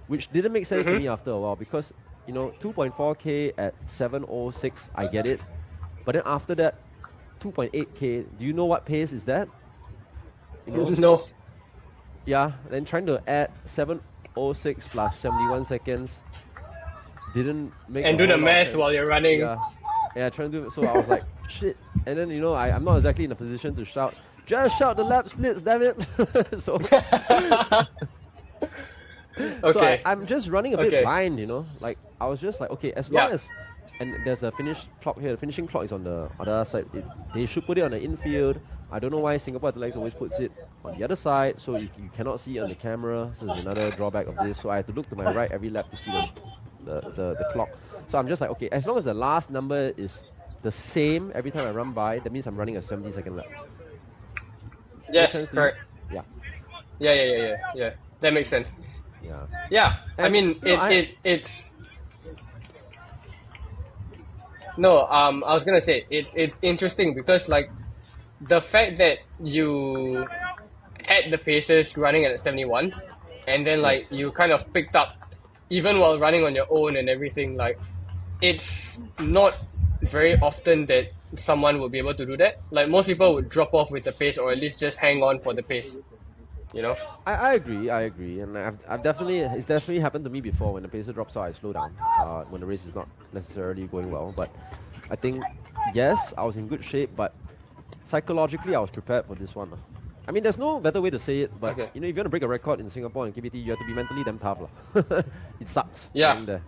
which didn't make sense to me after a while because you know 2.4K at 7:06, I get it, but then after that 2.8K, do you know what pace is that? You know? No. Yeah, then trying to add 7:06 plus 71 seconds didn't make And do the math while you're running. Yeah, trying to do. So I was like, shit. And then you know, I'm not exactly in a position to shout. Just shout the lap splits, damn it! So, so I'm just running a bit blind, you know. Like I was just like, okay, as long as, and there's a finish clock here. The finishing clock is on the other side. They should put it on the infield. I don't know why Singapore Athletics always puts it on the other side, so you cannot see it on the camera. So there's another drawback of this. So I have to look to my right every lap to see the clock. So I'm just like, okay, as long as the last number is the same every time I run by, that means I'm running a 70-second lap. Yes, correct. Yeah. Yeah. That makes sense. Yeah. Yeah, I mean, it's... No, I was gonna say, it's interesting because, like, the fact that you had the paces running at 71s, and then, like, you kind of picked up, even while running on your own and everything, like, it's not very often that someone will be able to do that. Like, most people would drop off with the pace or at least just hang on for the pace. You know? I agree, and I've definitely, it's definitely happened to me before. When the pacer drops out, I slow down when the race is not necessarily going well. But I think, yes, I was in good shape, but psychologically I was prepared for this one. I mean, there's no better way to say it, but you know, if you want to break a record in Singapore and KPT, you have to be mentally damn tough. It sucks. Yeah. There.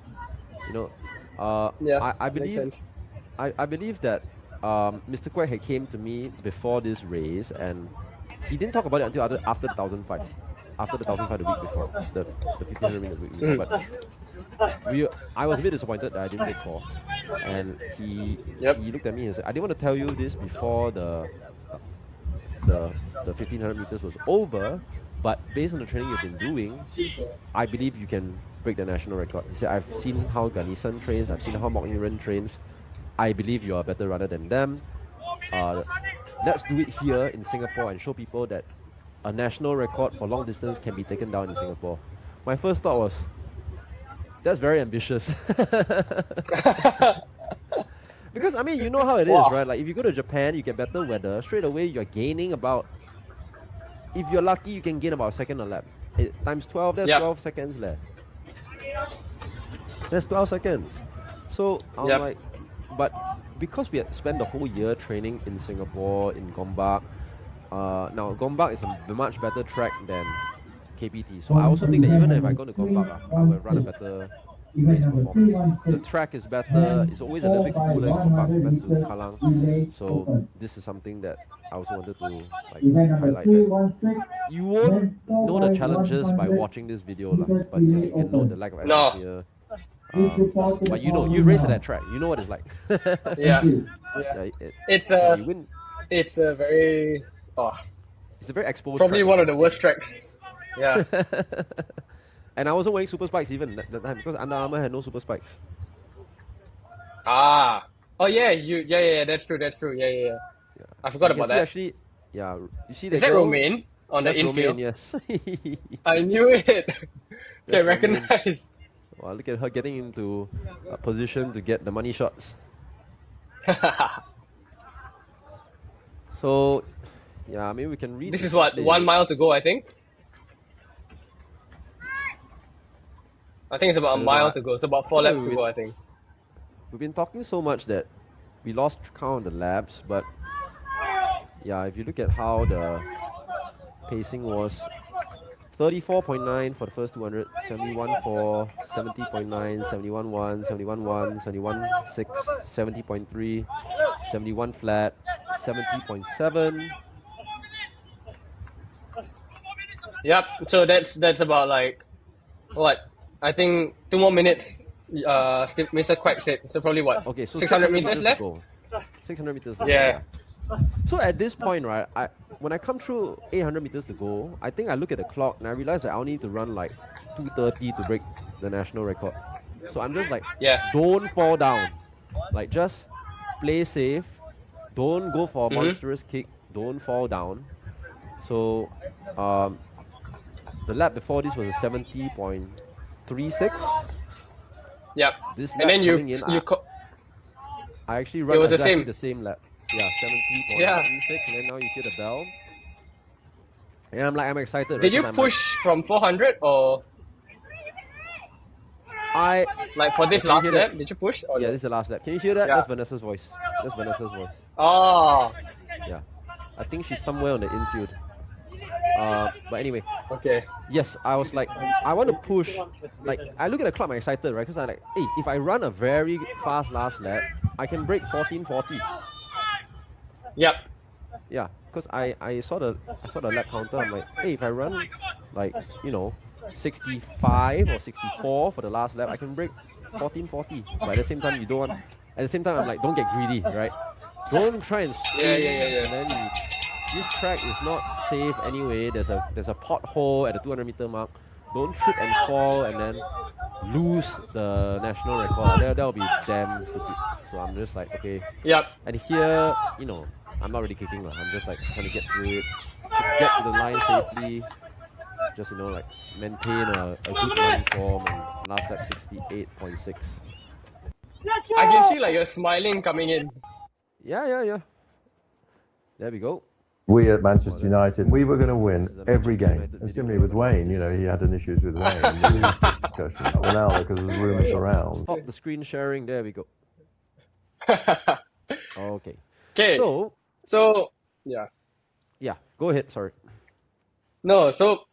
You know, I believe, makes sense. I believe that Mr. Quack had came to me before this race, and he didn't talk about it until after the 1,005. After the 1,005 the week before, the 1,500 meters week before. But I was a bit disappointed that I didn't take 4. And he looked at me and said, I didn't want to tell you this before the 1,500 meters was over, but based on the training you've been doing, I believe you can break the national record. He said, I've seen how Ganesan trains, I've seen how Mok Yin trains. I believe you are a better runner than them. Let's do it here in Singapore and show people that a national record for long distance can be taken down in Singapore. My first thought was, that's very ambitious. Because, I mean, you know how it is, right? Like, if you go to Japan, you get better weather. Straight away, you're gaining about... If you're lucky, you can gain about a second a lap. Times 12, that's 12 seconds left. That's 12 seconds. So, I'm like... But because we had spent the whole year training in Singapore, in Gombak, now Gombak is a much better track than KPT. So I also think that even if I go to Gombak, I will run a better race performance. The track is better, it's always a little bit cooler in Gombak compared to Kallang. So this is something that I also wanted to highlight. That you won't know the challenges by watching this video, but you can know the lack of atmosphere. But you know, you race at that track, you know what it's like. It's a very it's a very exposed probably track. one of the worst tracks. Yeah. And I wasn't wearing super spikes even that time because Under Armour had no super spikes. Oh yeah, that's true. Yeah. I forgot You can about see that. actually, yeah, you see the Is that girl? Romaine on the That's infield? Romaine, yes. I knew it. That's Can Romaine. recognize. Wow, look at her getting into a position to get the money shots. So, yeah, maybe we can read This the is what, play. 1 mile to go, I think. I think it's about I a don't know. mile to go. So about I four feel like laps to go, I think. we've been talking so much that we lost count of the laps, but yeah, if you look at how the pacing was 34.9 for the first 200, 71 4, 70.9, 71 1, 71 1, 71 6, 70.3, 71 flat, 70.7. Yep. So that's about like what? I think 2 more minutes. Mr. Quack said. So probably what? Okay, so 600 600 meters meters to left. go. 600 meters left, Yeah. yeah. So at this point, right, when I come through 800 meters to go, I think I look at the clock and I realize that I'll need to run like 2:30 to break the national record. So I'm just like, Yeah. don't fall down. Like, just play safe. Don't go for a Mhm. monstrous kick. Don't fall down. So, um, the lap before this was a 70.36. Yep. This And lap then coming in, I actually it run was the exactly same. the same lap. Yeah, Yeah. 70.36. And then now you hear the bell. And I'm excited, right? Did you Because I'm like, push from 400 or I. like for Oh, this can you hear last that? lap? Did you push or Yeah, no? this is the last lap. Can you hear that? Yeah. That's Vanessa's voice. That's Vanessa's voice. Oh. Yeah. I think she's somewhere on the infield. But anyway, Okay. yes, I was like, I want to push. Like, I look at the clock, I'm excited, right? Because I'm like, hey, if I run a very fast last lap, I can break 14:40. Yep. Yeah, because I saw the lap counter. I'm like, hey, if I run like 65 or 64 for the last lap, I can break 14:40. But at the same time, you don't want. At the same time, I'm like, don't get greedy, right? Don't try and Yeah. sprint, Yeah. Yeah. and Yeah. then this track is not safe anyway. There's a pothole at the 200-meter mark. Don't trip and fall and then lose the national record. That'll be damn stupid. So I'm just like, okay. Yep. And here, I'm not really kicking. I'm just like trying to get through it, get to the line safely, just, like maintain a good run form, and last lap 68.6. I can see like you're smiling coming in. Yeah. There we go. We at Manchester United, we were going to This win is a every Manchester game. United And video similarly with from the Wayne, practice. he had an issues with Wayne in the leadership discussion. Ronaldo, because there's rumours around. Stop the screen sharing. There we go. Okay. Okay. So, Yeah. yeah, go ahead. Sorry. No, so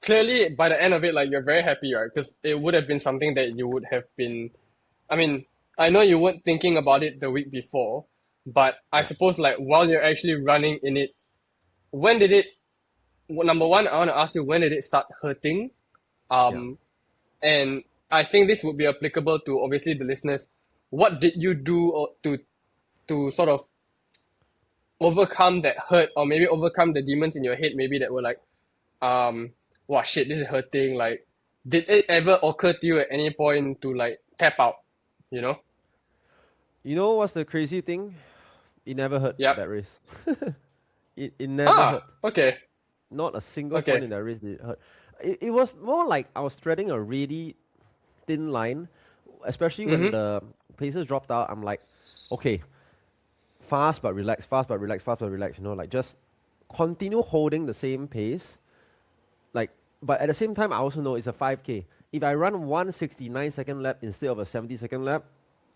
clearly by the end of it, like you're very happy, right? Because it would have been something that you would have been. I mean, I know you weren't thinking about it the week before, but I Yes. suppose like while you're actually running in it, when did it? Number one, I want to ask you when did it start hurting? Yeah. And I think this would be applicable to obviously the listeners. What did you do to sort of overcome that hurt, or maybe overcome the demons in your head, maybe that were like, wow, shit, this is hurting. Like, did it ever occur to you at any point to like tap out? You know? You know what's the crazy thing? It never hurt Yep. that race. It never hurt. Okay. Not a single Okay. point in that race did it hurt. It was more like I was treading a really thin line, especially when the paces dropped out. I'm like, okay, fast but relax, fast but relax, fast but relax. Like just continue holding the same pace. Like, but at the same time, I also know it's a 5K. If I run 169-second lap instead of a 70-second lap,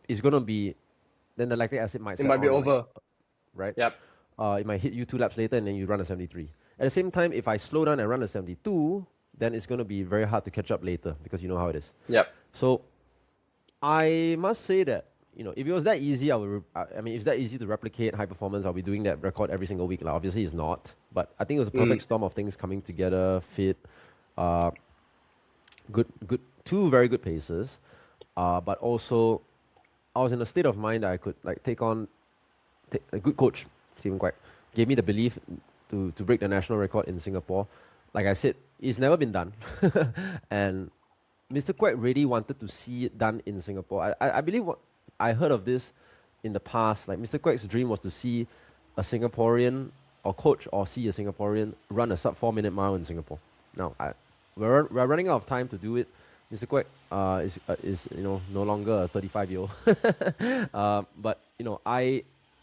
it's gonna be, then the lactic acid might It set might be on, like, over. right? Yep. It might hit you 2 laps later and then you run a 73. At the same time, if I slow down and run a 72, then it's going to be very hard to catch up later because you know how it is. Yep. So I must say that, if it was that easy, I mean, if it's that easy to replicate high performance, I'll be doing that record every single week. Like, obviously, it's not. But I think it was a perfect storm of things coming together, fit, good, two very good paces. But also, I was in a state of mind that I could take on a good coach, Stephen Quack, gave me the belief to break the national record in Singapore. Like I said, it's never been done. And Mr. Quack really wanted to see it done in Singapore. I believe I heard of this in the past. Like Mr. Quack's dream was to see a Singaporean or coach or see a Singaporean run a sub 4 minute mile in Singapore. Now, we're running out of time to do it. Mr. Kwek is no longer a 35-year-old, but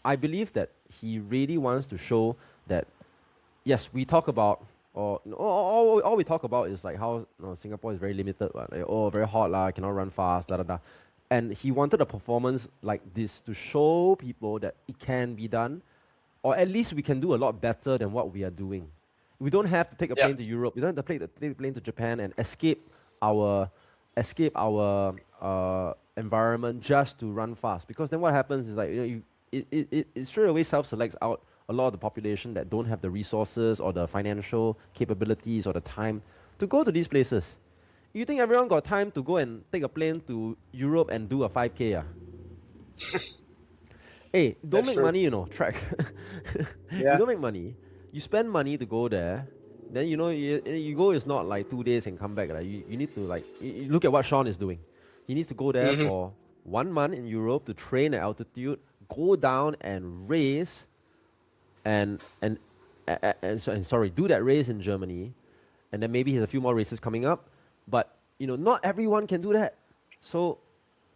I believe that he really wants to show that yes, we talk about or all we talk about is like how Singapore is very limited, right? Like, oh, very hot lah, cannot run fast, da da da. And he wanted a performance like this to show people that it can be done, or at least we can do a lot better than what we are doing. We don't have to take a plane to Europe. We don't have to take a plane to Japan and escape our environment just to run fast. Because then what happens is like it straight away self-selects out a lot of the population that don't have the resources or the financial capabilities or the time to go to these places. You think everyone got time to go and take a plane to Europe and do a 5K? Hey, don't make money, track. You don't make money. You spend money to go there. Then, you go is not like 2 days and come back. Right? You need to you look at what Sean is doing. He needs to go there for 1 month in Europe to train at altitude, go down and race and do that race in Germany, and then maybe he has a few more races coming up, but not everyone can do that. So,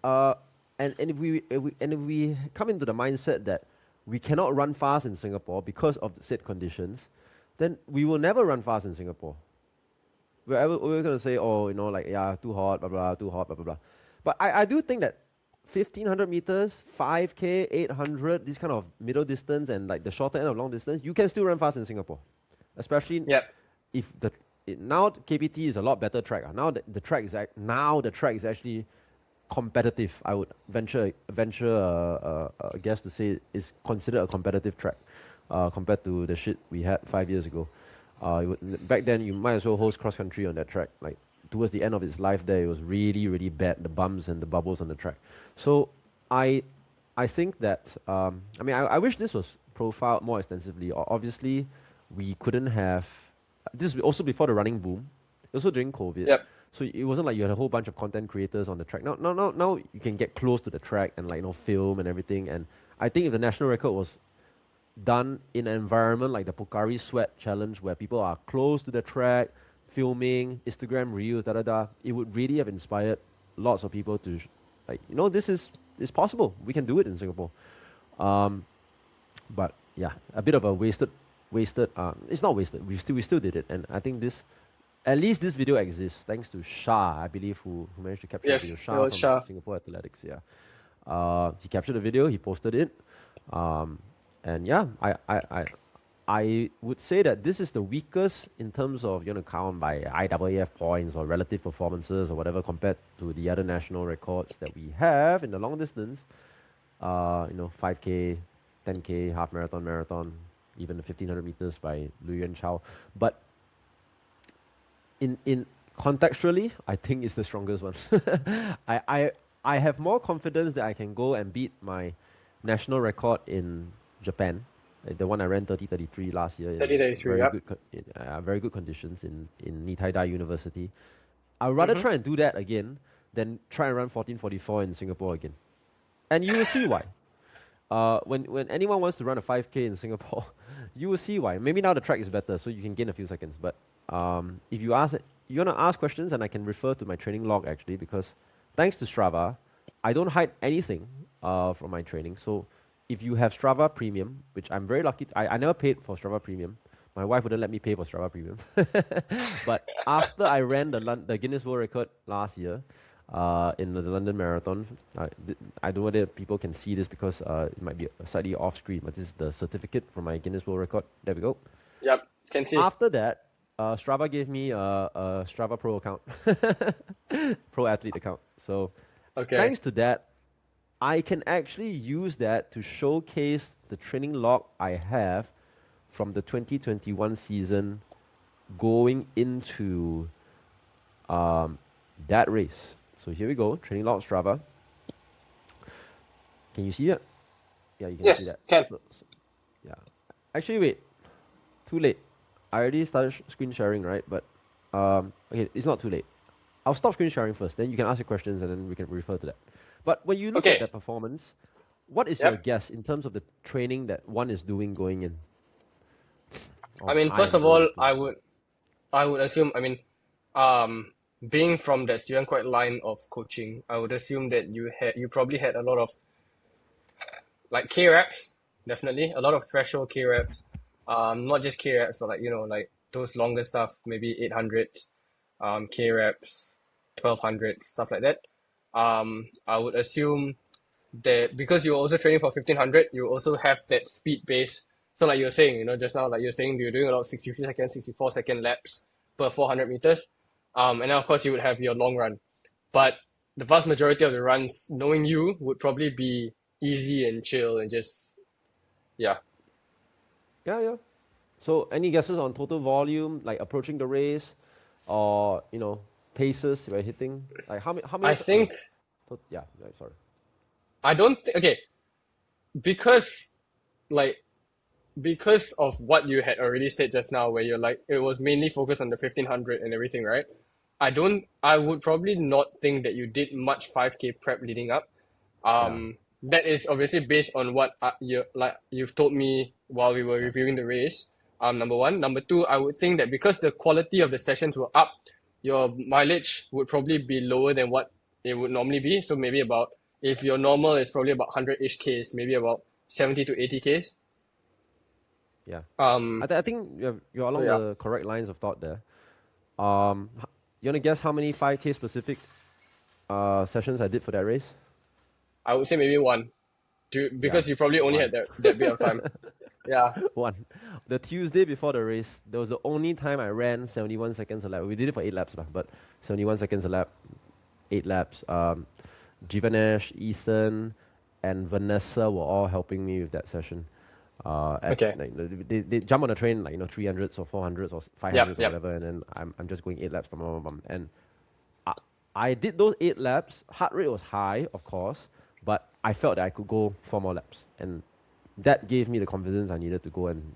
and if we come into the mindset that we cannot run fast in Singapore because of the said conditions, then we will never run fast in Singapore. We're going to say, too hot, blah blah, too hot, blah blah blah. But I do think that 1,500 meters, 5K, 800, this kind of middle distance and like the shorter end of long distance, you can still run fast in Singapore. Especially if now KPT is a lot better track. Now the track is actually competitive. I would venture a guess to say it's considered a competitive track compared to the shit we had 5 years ago. Back then, you might as well host cross country on that track. Like towards the end of its life, there it was really, really bad. The bumps and the bubbles on the track. So I think that I wish this was profiled more extensively. Obviously, we couldn't have. This was also before the running boom. Also during COVID. Yep. So it wasn't like you had a whole bunch of content creators on the track. Now you can get close to the track and film and everything. And I think if the national record was done in an environment like the Pocari Sweat Challenge, where people are close to the track, filming, Instagram reels, it would really have inspired lots of people to, this is possible. We can do it in Singapore. But yeah, a bit of a wasted. It's not wasted. We still did it, and I think at least this video exists thanks to Shah, I believe, who managed to capture the video. Shah from Shah. Singapore Athletics. Yeah, he captured the video. He posted it. And yeah, I would say that this is the weakest in terms of count by IAAF points or relative performances or whatever compared to the other national records that we have in the long distance. 5K, 10K, half marathon, even the 1,500 meters by Lu Yuan Chao. But in contextually, I think it's the strongest one. I have more confidence that I can go and beat my national record in Japan, the one I ran 30:33 last year. 30:33, very good conditions in Nitai Dai University. I'd rather try and do that again than try and run 14:44 in Singapore again. And you will see why. When anyone wants to run a 5K in Singapore, you will see why. Maybe now the track is better, so you can gain a few seconds. But if you want to ask questions, and I can refer to my training log actually, because thanks to Strava, I don't hide anything from my training. So if you have Strava Premium, which I'm very lucky, I never paid for Strava Premium. My wife wouldn't let me pay for Strava Premium. But after I ran the Guinness World Record last year in the London Marathon, I don't know whether people can see this because it might be slightly off screen, but this is the certificate from my Guinness World Record. There we go. Yep, can see. After that, Strava gave me a Strava Pro account, Pro Athlete account. So thanks to that, I can actually use that to showcase the training log I have from the 2021 season going into that race. So here we go, training log Strava. Can you see it? Yeah, you can see that. Can. Yeah. Actually, wait. Too late. I already started screen sharing, right? But okay, it's not too late. I'll stop screen sharing first. Then you can ask your questions, and then we can refer to that. But when you look at that performance, what is your Yep. guess in terms of the training that one is doing going in? I Or mean, I first am of doing all, this going in? I would assume, I mean, being from that student quite line of coaching, I would assume that you probably had a lot of like K reps, definitely a lot of threshold K reps, not just K reps, but like like those longer stuff, maybe 800s, K reps, 1200s, stuff like that. I would assume that because you're also training for 1500, you also have that speed base. So like you're saying, just now, like you're saying, you're doing a lot of 60-second, 64-second laps per 400 meters. And then of course you would have your long run. But the vast majority of the runs, knowing you, would probably be easy and chill and just, yeah. Yeah, yeah. So any guesses on total volume, like approaching the race, or paces we're hitting? Like how many? I think, Yeah, yeah, sorry. I don't, okay, because like, because of what you had already said just now, where you're like, it was mainly focused on the 1500 and everything, right? I would probably not think that you did much 5K prep leading up. Yeah, That is obviously based on what you've told me while we were yeah, reviewing the race. Number one. Number two, I would think that because the quality of the sessions were up, your mileage would probably be lower than what it would normally be. So maybe about, if your normal is probably about 100-ish Ks, maybe about 70 to 80 Ks. yeah. Um, I think you're so along yeah, the correct lines of thought there. You wanna guess how many 5K specific sessions I did for that race? I would say maybe one, Yeah, because you probably only one. had that bit of time. Yeah. One. The Tuesday before the race, that was the only time I ran 71 seconds a lap. We did it for 8 laps, lah, but 71 seconds a lap, 8 laps. Jivanesh, Ethan, and Vanessa were all helping me with that session. At Okay. like, they jump on the train like 300s or 400s or Yep. 500s or Yep. whatever, and then I'm just going 8 laps, bum, bum, bum, bum. And I, I did those 8 laps. Heart rate was high, of course, but I felt that I could go 4 more laps, and that gave me the confidence I needed to go and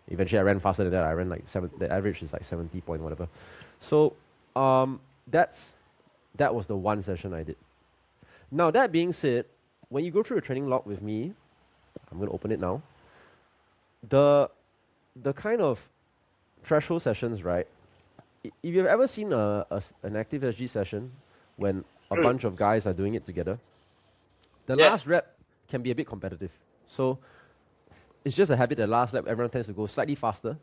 eventually I ran faster than that. I ran like seven. The average is like 70 point whatever. So that's that was the one session I did. Now that being said, when you go through a training log with me, I'm gonna open it now. The the kind of threshold sessions, right? If you've ever seen an active SG session when a bunch of guys are doing it together, the Yeah. last rep can be a bit competitive. So it's just a habit that last lap everyone tends to go slightly faster.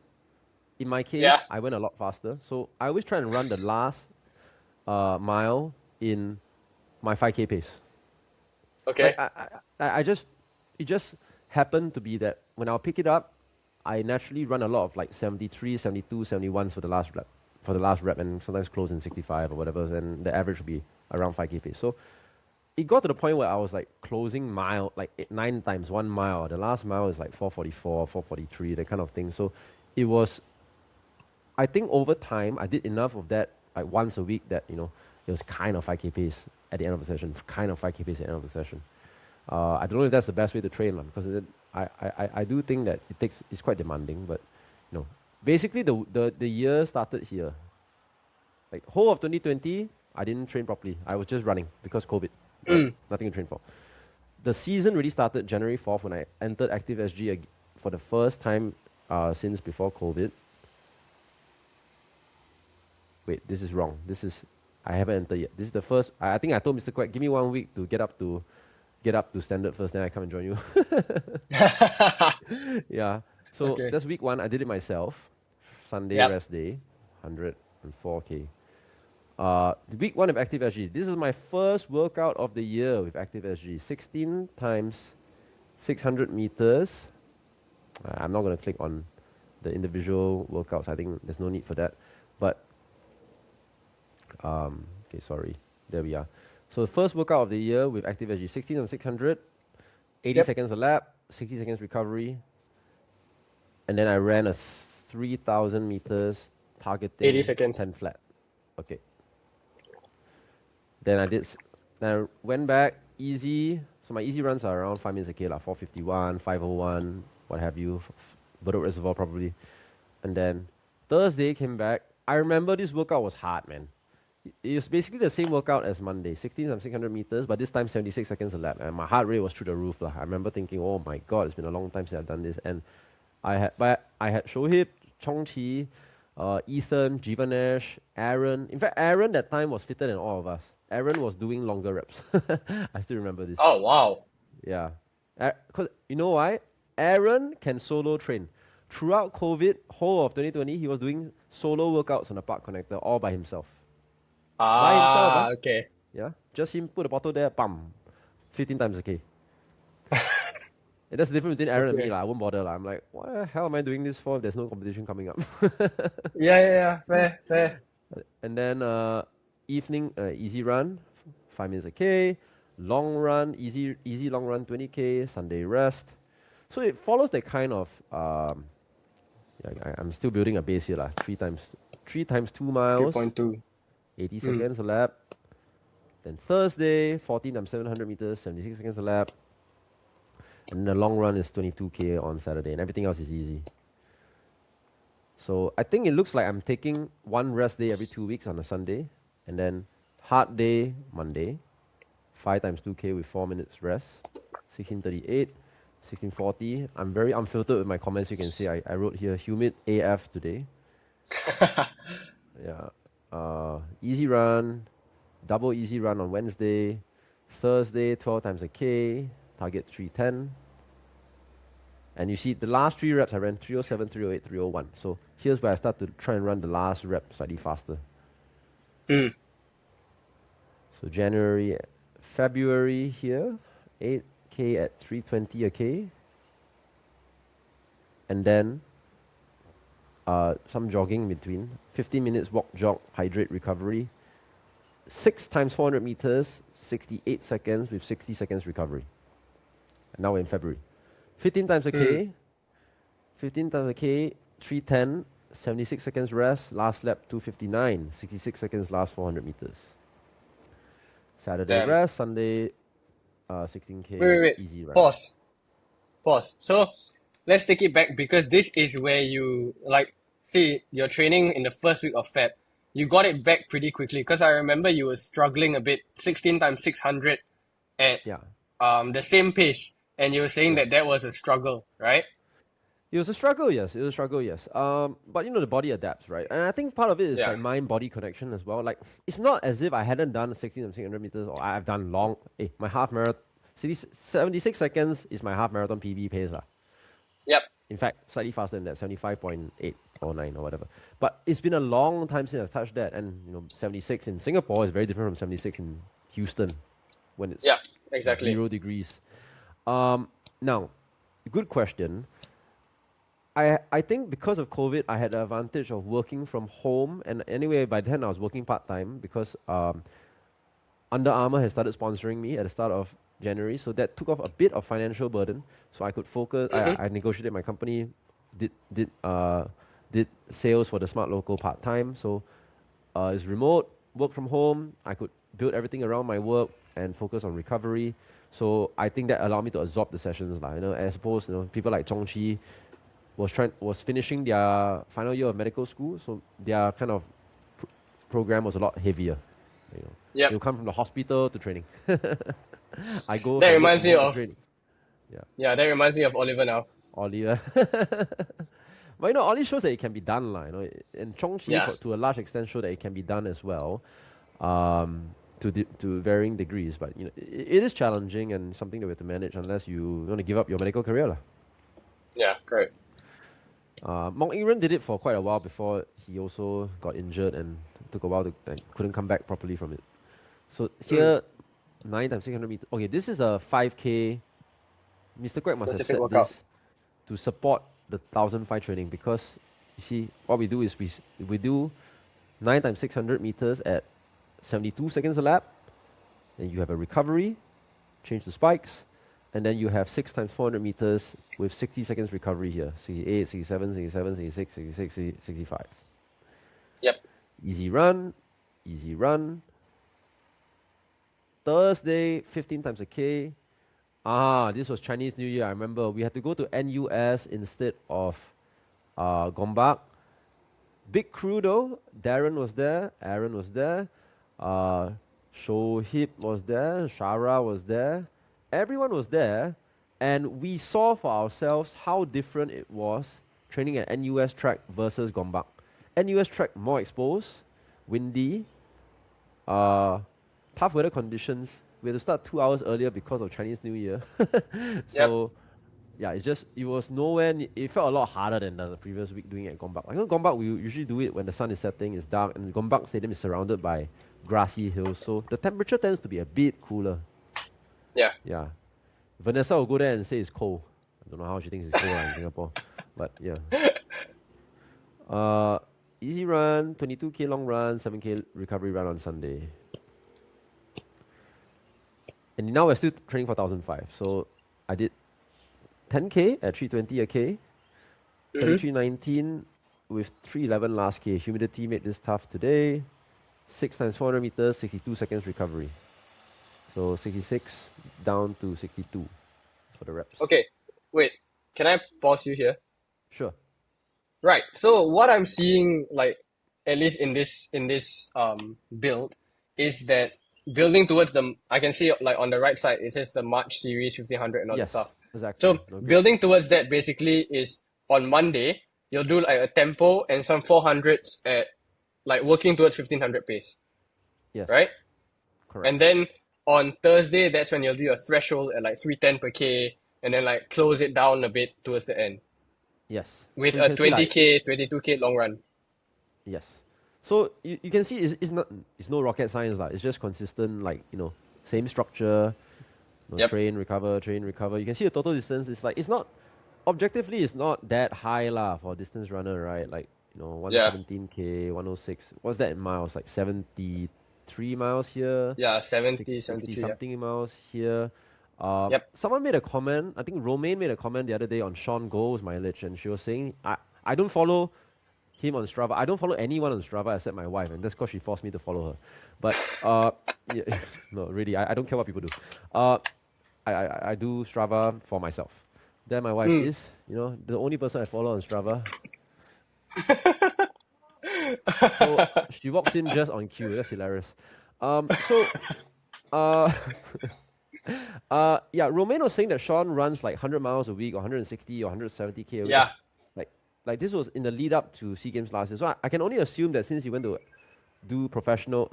In my case, Yeah. I went a lot faster. So I always try and run the last mile in my 5K pace. Okay. Like I just it just happened to be that when I'll pick it up, I naturally run a lot of like 73, 72, 71s for the last rep. For the last rep, and sometimes close in 65 or whatever, and the average would be around 5K pace. So it got to the point where I was like closing mile, like 9 times 1 mile. The last mile is like 444, 443, that kind of thing. So it was, I think over time, I did enough of that like once a week that, it was kind of 5K pace at the end of the session, kind of 5K pace at the end of the session. I don't know if that's the best way to train, because I do think that it's quite demanding, but, basically the year started here. Like whole of 2020, I didn't train properly. I was just running because COVID. Right? Nothing to train for. The season really started January 4th when I entered Active SG for the first time since before COVID. Wait, this is wrong. I haven't entered yet. This is the first. I think I told Mr. Quack, give me 1 week to get up to standard first, then I come and join you. Yeah. So Okay. that's week 1. I did it myself. Sunday Yep. rest day, 104K. Week 1 of Active SG. This is my first workout of the year with Active SG. 16 times 600 meters. I'm not going to click on the individual workouts. I think there's no need for that. But, okay, sorry. There we are. So the first workout of the year with Active SG. 16 times 600, 80 Yep. seconds a lap, 60 seconds recovery. And then I ran a 3,000 meters targeting 80 seconds. 10 flat. Okay. Then I went back easy. So my easy runs are around 5 minutes a K, like 451, 501, what have you. Bedok Reservoir probably. And then Thursday came back. I remember this workout was hard, man. It was basically the same workout as Monday, 16 times 600 meters, but this time 76 seconds a lap. And my heart rate was through the roof. I remember thinking, oh my God, it's been a long time since I've done this. And I had Shohib, Chongqi, Ethan, Jivanesh, Aaron. In fact, Aaron that time was fitter than all of us. Aaron was doing longer reps. I still remember this. Oh, wow. Yeah. Because you know why? Aaron can solo train. Throughout COVID, whole of 2020, he was doing solo workouts on the park connector all by himself. By himself, huh? Okay. Yeah. Just him put a bottle there, bam. 15 times a K. And that's the difference between Aaron and me. Okay. I won't bother. I'm like, what the hell am I doing this for if there's no competition coming up? Yeah. Fair, fair. And then evening, easy run, 5 minutes a K. Long run, easy long run, 20K. Sunday rest. So it follows that kind of, I'm still building a base here. 3 times 2 miles, 3.2. 80 seconds a lap. Then Thursday, 14 times 700 meters, 76 seconds a lap. And the long run is 22K on Saturday, and everything else is easy. So I think it looks like I'm taking one rest day every 2 weeks on a Sunday, and then hard day Monday, 5 times 2K with 4 minutes rest, 16:38, 16:40. I'm very unfiltered with my comments. You can see I wrote here humid AF today. Yeah. Easy run, double easy run on Wednesday, Thursday 12 times a K, target 310. And you see the last 3 reps I ran 307, 308, 301. So here's where I start to try and run the last rep slightly faster. Mm. So February here, 8K at 320 a K. And then some jogging in between. 15 minutes walk, jog, hydrate, recovery. 6 times 400 meters, 68 seconds with 60 seconds recovery. And now we're in February. 15 times a K, 310, 76 seconds rest, last lap 259, 66 seconds last 400 meters. Saturday Damn. rest, Sunday 16K, Wait. easy run. Pause. So let's take it back because this is where you see your training in the first week of Feb. You got it back pretty quickly because I remember you were struggling a bit. 16 times 600 at Yeah. the same pace, and you were saying that was a struggle, right? It was a struggle, yes. But the body adapts, right? And I think part of it is Yeah. like mind-body connection as well. Like, it's not as if I hadn't done 16 and 600 meters or I've done long. My half marathon, 76 seconds is my half marathon PB pace. Yep. In fact, slightly faster than that, 75.8 or 9 or whatever. But it's been a long time since I've touched that. And, 76 in Singapore is very different from 76 in Houston when it's Yeah, exactly. 0 degrees. Now, good question. I think because of COVID, I had the advantage of working from home. And anyway, by then I was working part-time because Under Armour has started sponsoring me at the start of January. So that took off a bit of financial burden. So I could focus. I negotiated my company, did sales for the Smart Local part-time. So it's remote, work from home. I could build everything around my work and focus on recovery. So I think that allowed me to absorb the sessions. As opposed, people like Chongqi was finishing their final year of medical school, so their kind of program was a lot heavier. Yep. You come from the hospital to training. I go. That from reminds me work to of training. Yeah, that reminds me of Oliver now. Oliver. But Oli shows that it can be done, and Chongqi Yeah. to a large extent show that it can be done as well, to varying degrees. But it is challenging and something that we have to manage unless you want to give up your medical career. Yeah, correct. Mong Iran did it for quite a while before he also got injured and took a while to couldn't come back properly from it. So here, 9 times 600 meters. Okay, this is a 5K. Mr. Quack must have Specific set workout. this to support the 1,005 training because you see what we do is we do 9 times 600 meters at 72 seconds a lap. Then you have a recovery, change the spikes. And then you have 6 times 400 meters with 60 seconds recovery here. 68, 67, 67, 66, 66, 65. Yep. Easy run. Thursday, 15 times a K. This was Chinese New Year. I remember we had to go to NUS instead of Gombak. Big crew though. Darren was there. Aaron was there. Shohib was there, Shara was there, everyone was there, and we saw for ourselves how different it was training at NUS track versus Gombak. NUS track more exposed, windy, tough weather conditions. We had to start 2 hours earlier because of Chinese New Year. Yep. So yeah, it was nowhere. It felt a lot harder than the previous week doing it at Gombak. I know Gombak we usually do it when the sun is setting, it's dark, and Gombak Stadium is surrounded by grassy hills, so the temperature tends to be a bit cooler. Yeah. Yeah, Vanessa will go there and say it's cold. I don't know how she thinks it's cold in Singapore, but yeah. Easy run, 22k long run, 7k recovery run on Sunday. And now we're still training for 1,005. So I did 10k at 320 a k, 33.19 with 311 last k. Humidity made this tough today. 6 times 400 meters, 62 seconds recovery. So 66 down to 62 for the reps. Okay, wait. Can I pause you here? Sure. Right. So what I'm seeing, like, at least in this build, is that building towards I can see like on the right side it says the March series 1500 and all that Yes, stuff. exactly. So No, good. building towards that basically is on Monday you'll do like a tempo and some 400s at like working towards 1500 pace, Yes. right? Correct. And then on Thursday that's when you'll do a threshold at like 310 per k and then like close it down a bit towards the end Yes. with So you a can see, like, 20k 22k long run. yes. So you can see it's no rocket science lah. It's just consistent, like, same structure. Yep. Train, recover, train, recover. You can see the total distance. It's not objectively it's not that high lah for a distance runner, right? Like, 117k, 106. What's that in miles? Like 73 miles here. Yeah, 70, 60 73. Yeah. something miles here. Yep. Someone made a comment. I think Romaine made a comment the other day on Sean Gold's mileage, and she was saying, I don't follow him on Strava. I don't follow anyone on Strava except my wife, and that's because she forced me to follow her. But yeah, no, really, I don't care what people do. I do Strava for myself. Then my wife is, the only person I follow on Strava. So she walks in just on cue. That's hilarious. Yeah, Romain was saying that Sean runs like 100 miles a week or 160 or 170k a week. Yeah. Like this was in the lead up to SEA Games last year. So I can only assume that since he went to do professional,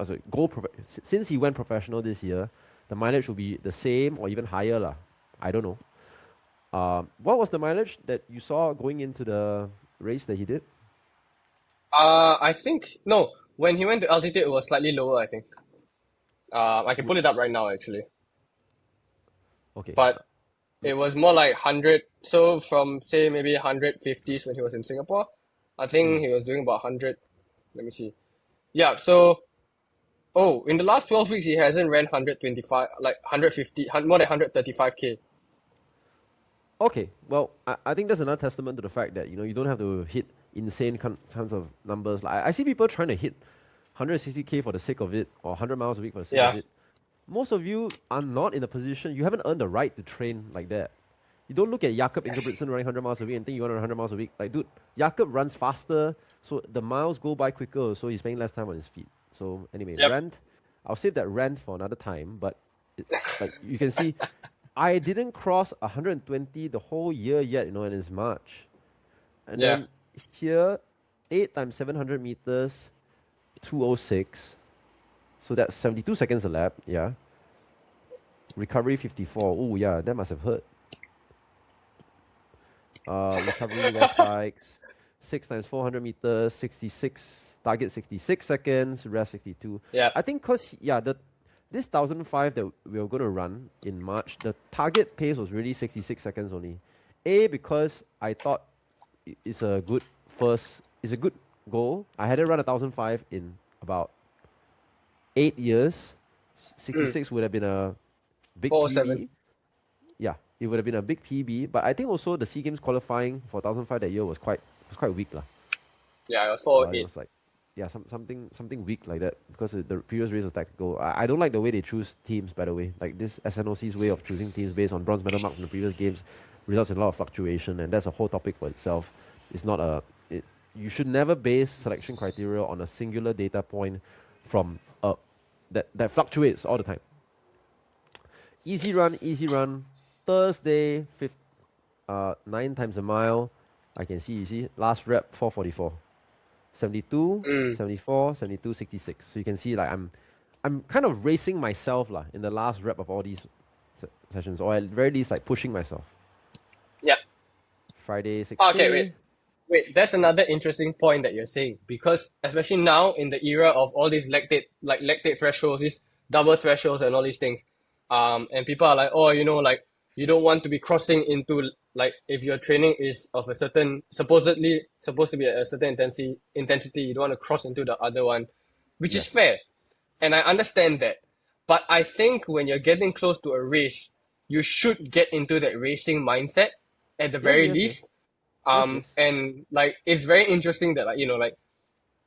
since he went professional this year, the mileage will be the same or even higher lah. I don't know. What was the mileage that you saw going into the race that he did? I think no. When he went to altitude, it was slightly lower. I think. I can pull it up right now actually. Okay. But it was more like 100. So from say maybe 150s when he was in Singapore, I think he was doing about 100. Let me see. Yeah. So, in the last 12 weeks, he hasn't ran 125, like 150, more than 135k. Okay, well, I think that's another testament to the fact that you don't have to hit insane kinds of numbers. Like I see people trying to hit 160k for the sake of it, or 100 miles a week for the sake of it. Most of you are not in a position. You haven't earned the right to train like that. You don't look at Jakob Ingebrigtsen running 100 miles a week and think you want to run 100 miles a week. Like, dude, Jakob runs faster, so the miles go by quicker, so he's spending less time on his feet. So anyway, rant. I'll save that rant for another time. But like you can see, I didn't cross 120 the whole year yet, and it's March. And then here, 8 times 700 meters, 206. So that's 72 seconds a lap, yeah. Recovery 54. Oh, yeah, that must have hurt. Recovery rest bikes, 6 times 400 meters, 66. Target 66 seconds, rest 62. Yeah. I think because, this 1,005 that we were going to run in March, the target pace was really 66 seconds only. Because I thought it's a good goal. I hadn't run 1,005 in about 8 years. 66 would have been a big 407. PB. Yeah, it would have been a big PB. But I think also the SEA Games qualifying for 1,005 that year was quite weak lah. Yeah, it was It 408. was like, something weak like that because the previous race was tactical. I don't like the way they choose teams, by the way. Like this SNOC's way of choosing teams based on bronze medal marks from the previous games results in a lot of fluctuation, and that's a whole topic for itself. It's not you should never base selection criteria on a singular data point from a that fluctuates all the time. Easy run. Thursday, 9 times a mile. I can see, you see, last rep 4:44, 72, 74, 72, 66. So you can see like I'm kind of racing myself lah in the last rep of all these sessions, or at very least like pushing myself. Yeah. Friday 6K. Okay, wait. That's another interesting point that you're saying, because especially now in the era of all these lactate thresholds, these double thresholds and all these things, and people are like, oh, you know, like you don't want to be crossing into, like, if your training is of a certain, supposedly supposed to be a certain intensity, you don't want to cross into the other one, which is fair, and I understand that. But I think when you're getting close to a race, you should get into that racing mindset at the very least. And like it's very interesting that, like, you know, like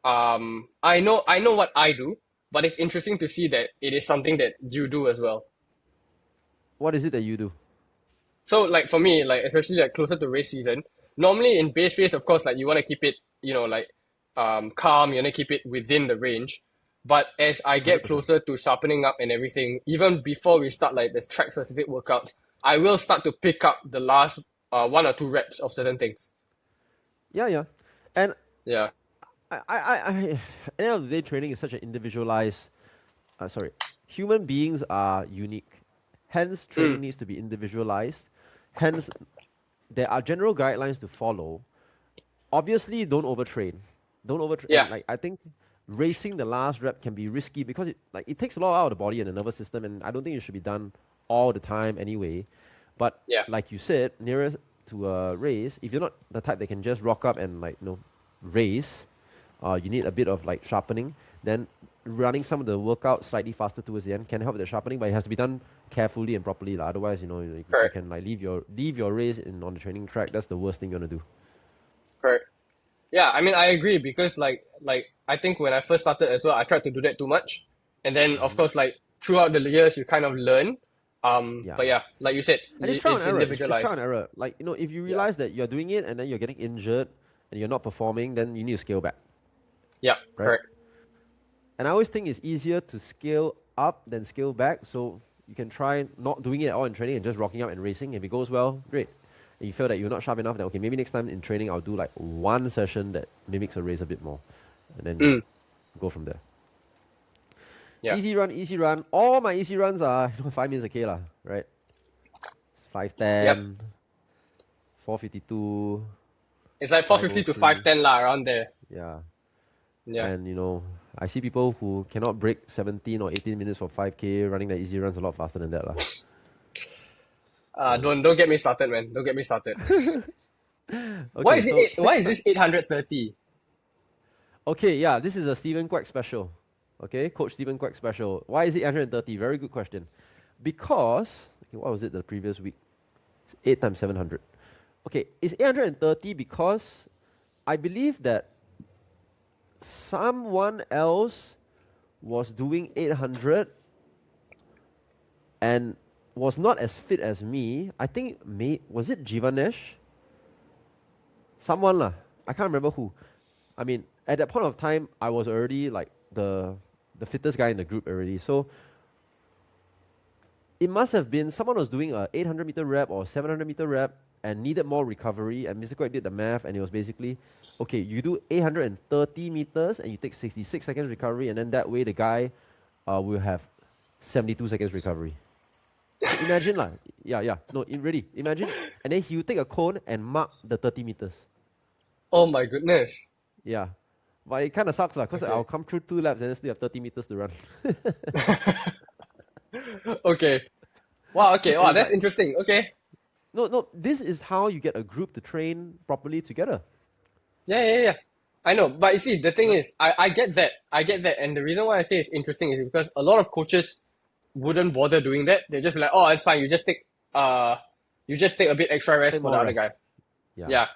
I know what I do, but it's interesting to see that it is something that you do as well. What is it that you do? So like for me, like especially like closer to race season, normally in base race, of course, like you want to keep it, you know, like calm, you want to keep it within the range. But as I get closer to sharpening up and everything, even before we start like the track specific workouts, I will start to pick up the last 1 or 2 reps of certain things. Yeah. And Yeah. at the end of the day, training is such an individualized. Human beings are unique. Hence, training needs to be individualized. Hence, there are general guidelines to follow. Obviously, don't overtrain. Don't overtrain. Yeah. Like I think racing the last rep can be risky because it takes a lot out of the body and the nervous system, and I don't think it should be done all the time anyway. But like you said, nearest to a race, if you're not the type that can just rock up and race, you need a bit of like sharpening. Then running some of the workouts slightly faster towards the end can help with the sharpening, but it has to be done carefully and properly. Otherwise, you can like leave your race on the training track. That's the worst thing you want to do. Correct. Yeah, I mean I agree, because like I think when I first started as well, I tried to do that too much, and then of course like throughout the years you kind of learn. But yeah, like you said, and it's individualized. It's trial and error. Like, if you realize that you're doing it and then you're getting injured and you're not performing, then you need to scale back. Yeah, right? correct. And I always think it's easier to scale up than scale back. So you can try not doing it at all in training and just rocking up and racing. If it goes well, great. And you feel that you're not sharp enough, then okay, maybe next time in training I'll do like one session that mimics a race a bit more, and then go from there. Yeah. Easy run. All my easy runs are 5 minutes a K lah, right? 5:10, 4:52. It's like 4:50 to 5:10 lah, around there. Yeah. Yeah. And I see people who cannot break 17 or 18 minutes for 5K running the easy runs a lot faster than that lah. Don't get me started, man. Don't get me started. Okay, why is this 830? Okay, yeah, this is a Stephen Quack special. Okay, Coach Stephen Quack special. Why is it 830? Very good question. Because, what was it the previous week? 8 times 700. Okay, it's 830 because I believe that someone else was doing 800 and was not as fit as me. I think, was it Jivanesh? Someone lah. I can't remember who. I mean, at that point of time, I was already like the fittest guy in the group already. So it must have been someone was doing a 800 meter rep or 700 meter rep and needed more recovery. And Mr. Quack did the math, and it was basically, okay, you do 830 meters and you take 66 seconds recovery, and then that way the guy will have 72 seconds recovery. Imagine lah. Yeah. No, really. Imagine. And then he will take a cone and mark the 30 meters. Oh my goodness. Yeah. But it kind of sucks lah, because I'll come through 2 laps and then still have 30 meters to run. Okay. Wow, okay. Wow, that's interesting. Okay. No, this is how you get a group to train properly together. Yeah. I know. But you see, the thing is, I get that. And the reason why I say it's interesting is because a lot of coaches wouldn't bother doing that. They just be like, oh, it's fine. You just take a bit extra rest for the other guy. Yeah.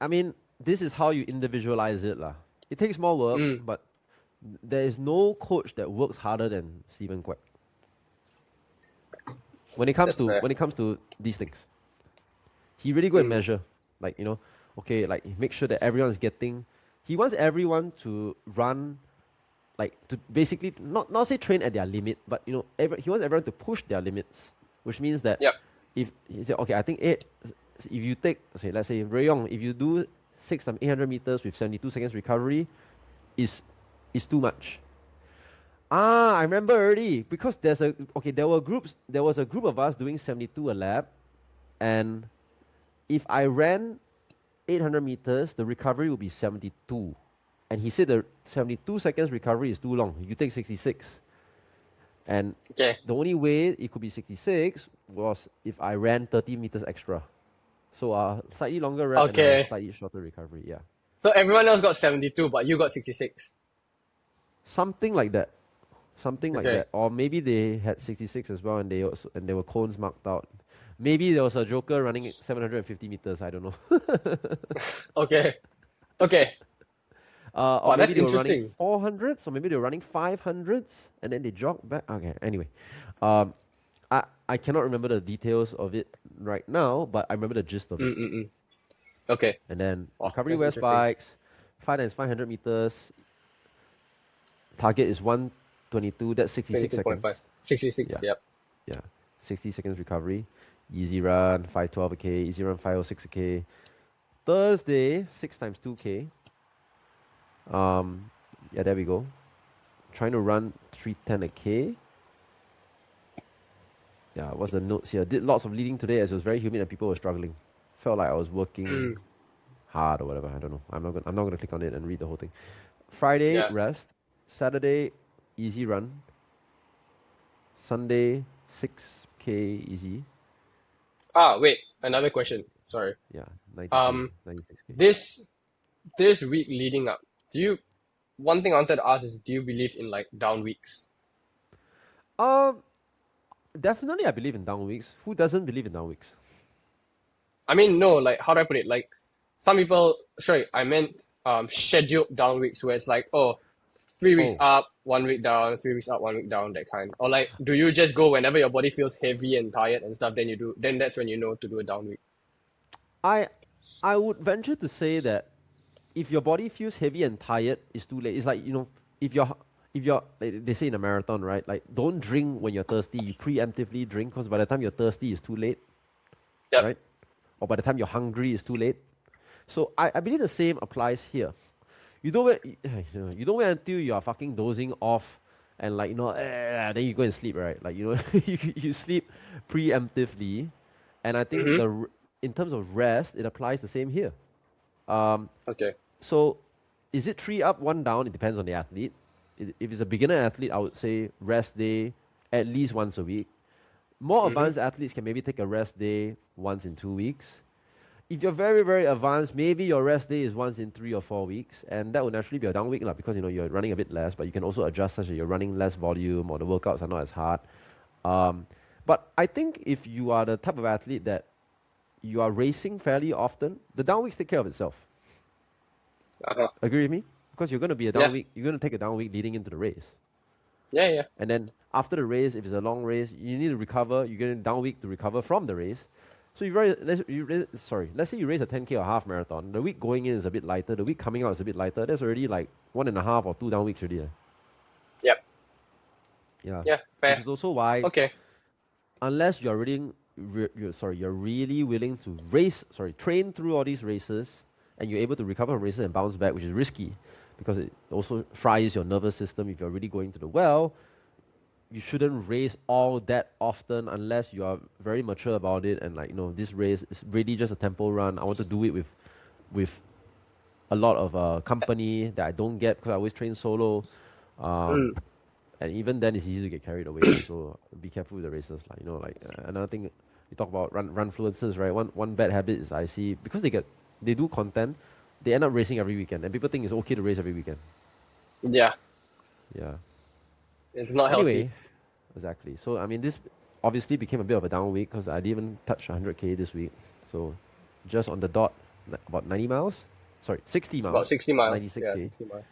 I mean, this is how you individualize it lah. It takes more work, but there is no coach that works harder than Stephen Quack. When it comes to these things, he really go and measure, like okay, like make sure that everyone is getting. He wants everyone to run like to basically not say train at their limit, but you know, he wants everyone to push their limits, which means that Yep. if he said, okay, I think if you take, say, let's say Rui Yong, if you do 6 times 800 meters with 72 seconds recovery, is too much. Ah, I remember already because there was a group of us doing 72 a lap, and if I ran 800 meters, the recovery would be 72. And he said the 72 seconds recovery is too long. You take 66. And Okay. the only way it could be 66 was if I ran 30 meters extra. So slightly longer rep and Okay. a slightly shorter recovery, yeah. So everyone else got 72, but you got 66. Something like that. Something like Okay. that. Or maybe they had 66 as well and they were cones marked out. Maybe there was a joker running 750 meters, I don't know. Okay. Okay. Or Wow, that's maybe they were running interesting. 400s, or maybe they were running 500s, and then they jogged back. Okay, anyway. I cannot remember the details of it right now, but I remember the gist of it. Mm-mm-mm. Okay. And then Wow, recovery that's west interesting. bikes, 5 times 500 meters. Target is 122, that's 66 seconds. 22.5. 66, Yeah. yep. Yeah, 60 seconds recovery. Easy run, 512 a K, easy run, 506 a K. Thursday, 6 times 2K. Yeah, there we go. Trying to run 310 a K. Yeah, what's the notes here? Did lots of leading today as it was very humid and people were struggling. Felt like I was working hard or whatever. I don't know. I'm not gonna click on it and read the whole thing. Friday, Yeah. rest. Saturday, easy run. Sunday, 6K easy. Wait, another question. Sorry. Yeah, 90K, Um, 96K. this week leading up, one thing I wanted to ask is, do you believe in like down weeks? Um, Definitely I believe in down weeks. Who doesn't believe in down weeks? I mean, no, like, how do I put it? Like, some people, sorry, I meant scheduled down weeks where it's like, oh, 3 weeks Oh, up, 1 week down, 3 weeks up, 1 week down, that kind. Or like, do you just go whenever your body feels heavy and tired and stuff, then that's when you know to do a down week? I I would venture to say that if your body feels heavy and tired, it's too late. It's like, you know, if you're like they say in a marathon, right? Like don't drink when you're thirsty. You preemptively drink because by the time you're thirsty, it's too late, Yep. right? Or by the time you're hungry, it's too late. So I believe the same applies here. You don't wait, you don't wait until you are fucking dozing off and like, you know, then you go and sleep, right? Like, you know, you sleep preemptively. And I think Mm-hmm. in terms of rest, it applies the same here. Um, Okay. so is it 3 up, 1 down? It depends on the athlete. If it's a beginner athlete, I would say rest day at least once a week. More Mm-hmm. advanced athletes can maybe take a rest day once in 2 weeks. If you're very, very advanced, maybe your rest day is once in 3 or 4 weeks, and that would naturally be a down week because you know you're running a bit less, but you can also adjust such that you're running less volume or the workouts are not as hard. But I think if you are the type of athlete that you are racing fairly often, the down weeks take care of itself. Uh-huh. Agree with me? Because you're going to be a down Yeah. week, you're going to take a down week leading into the race. Yeah, yeah. And then after the race, if it's a long race, you need to recover. You're getting a down week to recover from the race. So let's say you race a 10K or half marathon. The week going in is a bit lighter. The week coming out is a bit lighter. That's already like 1.5 or 2 down weeks already. Yep. Yeah. Yeah, Which fair. is also why, Okay. unless you're really willing to train through all these races, and you're able to recover from races and bounce back, which is risky, because it also fries your nervous system. If you're really going to the well, you shouldn't race all that often unless you are very mature about it and like, you know, this race is really just a tempo run. I want to do it with a lot of company that I don't get because I always train solo. Mm. And even then it's easy to get carried away. So be careful with the races. Like, you know, like another thing you talk about run influencers, right? One bad habit is I see because they do content, they end up racing every weekend and people think it's okay to race every weekend. Yeah, Yeah. it's not healthy. Anyway, exactly. So, I mean, this obviously became a bit of a down week because I didn't even touch 100K this week. So, just on the dot, about 90 miles. Sorry, 60 miles. About 60 miles. Yeah, 96K. 60 miles.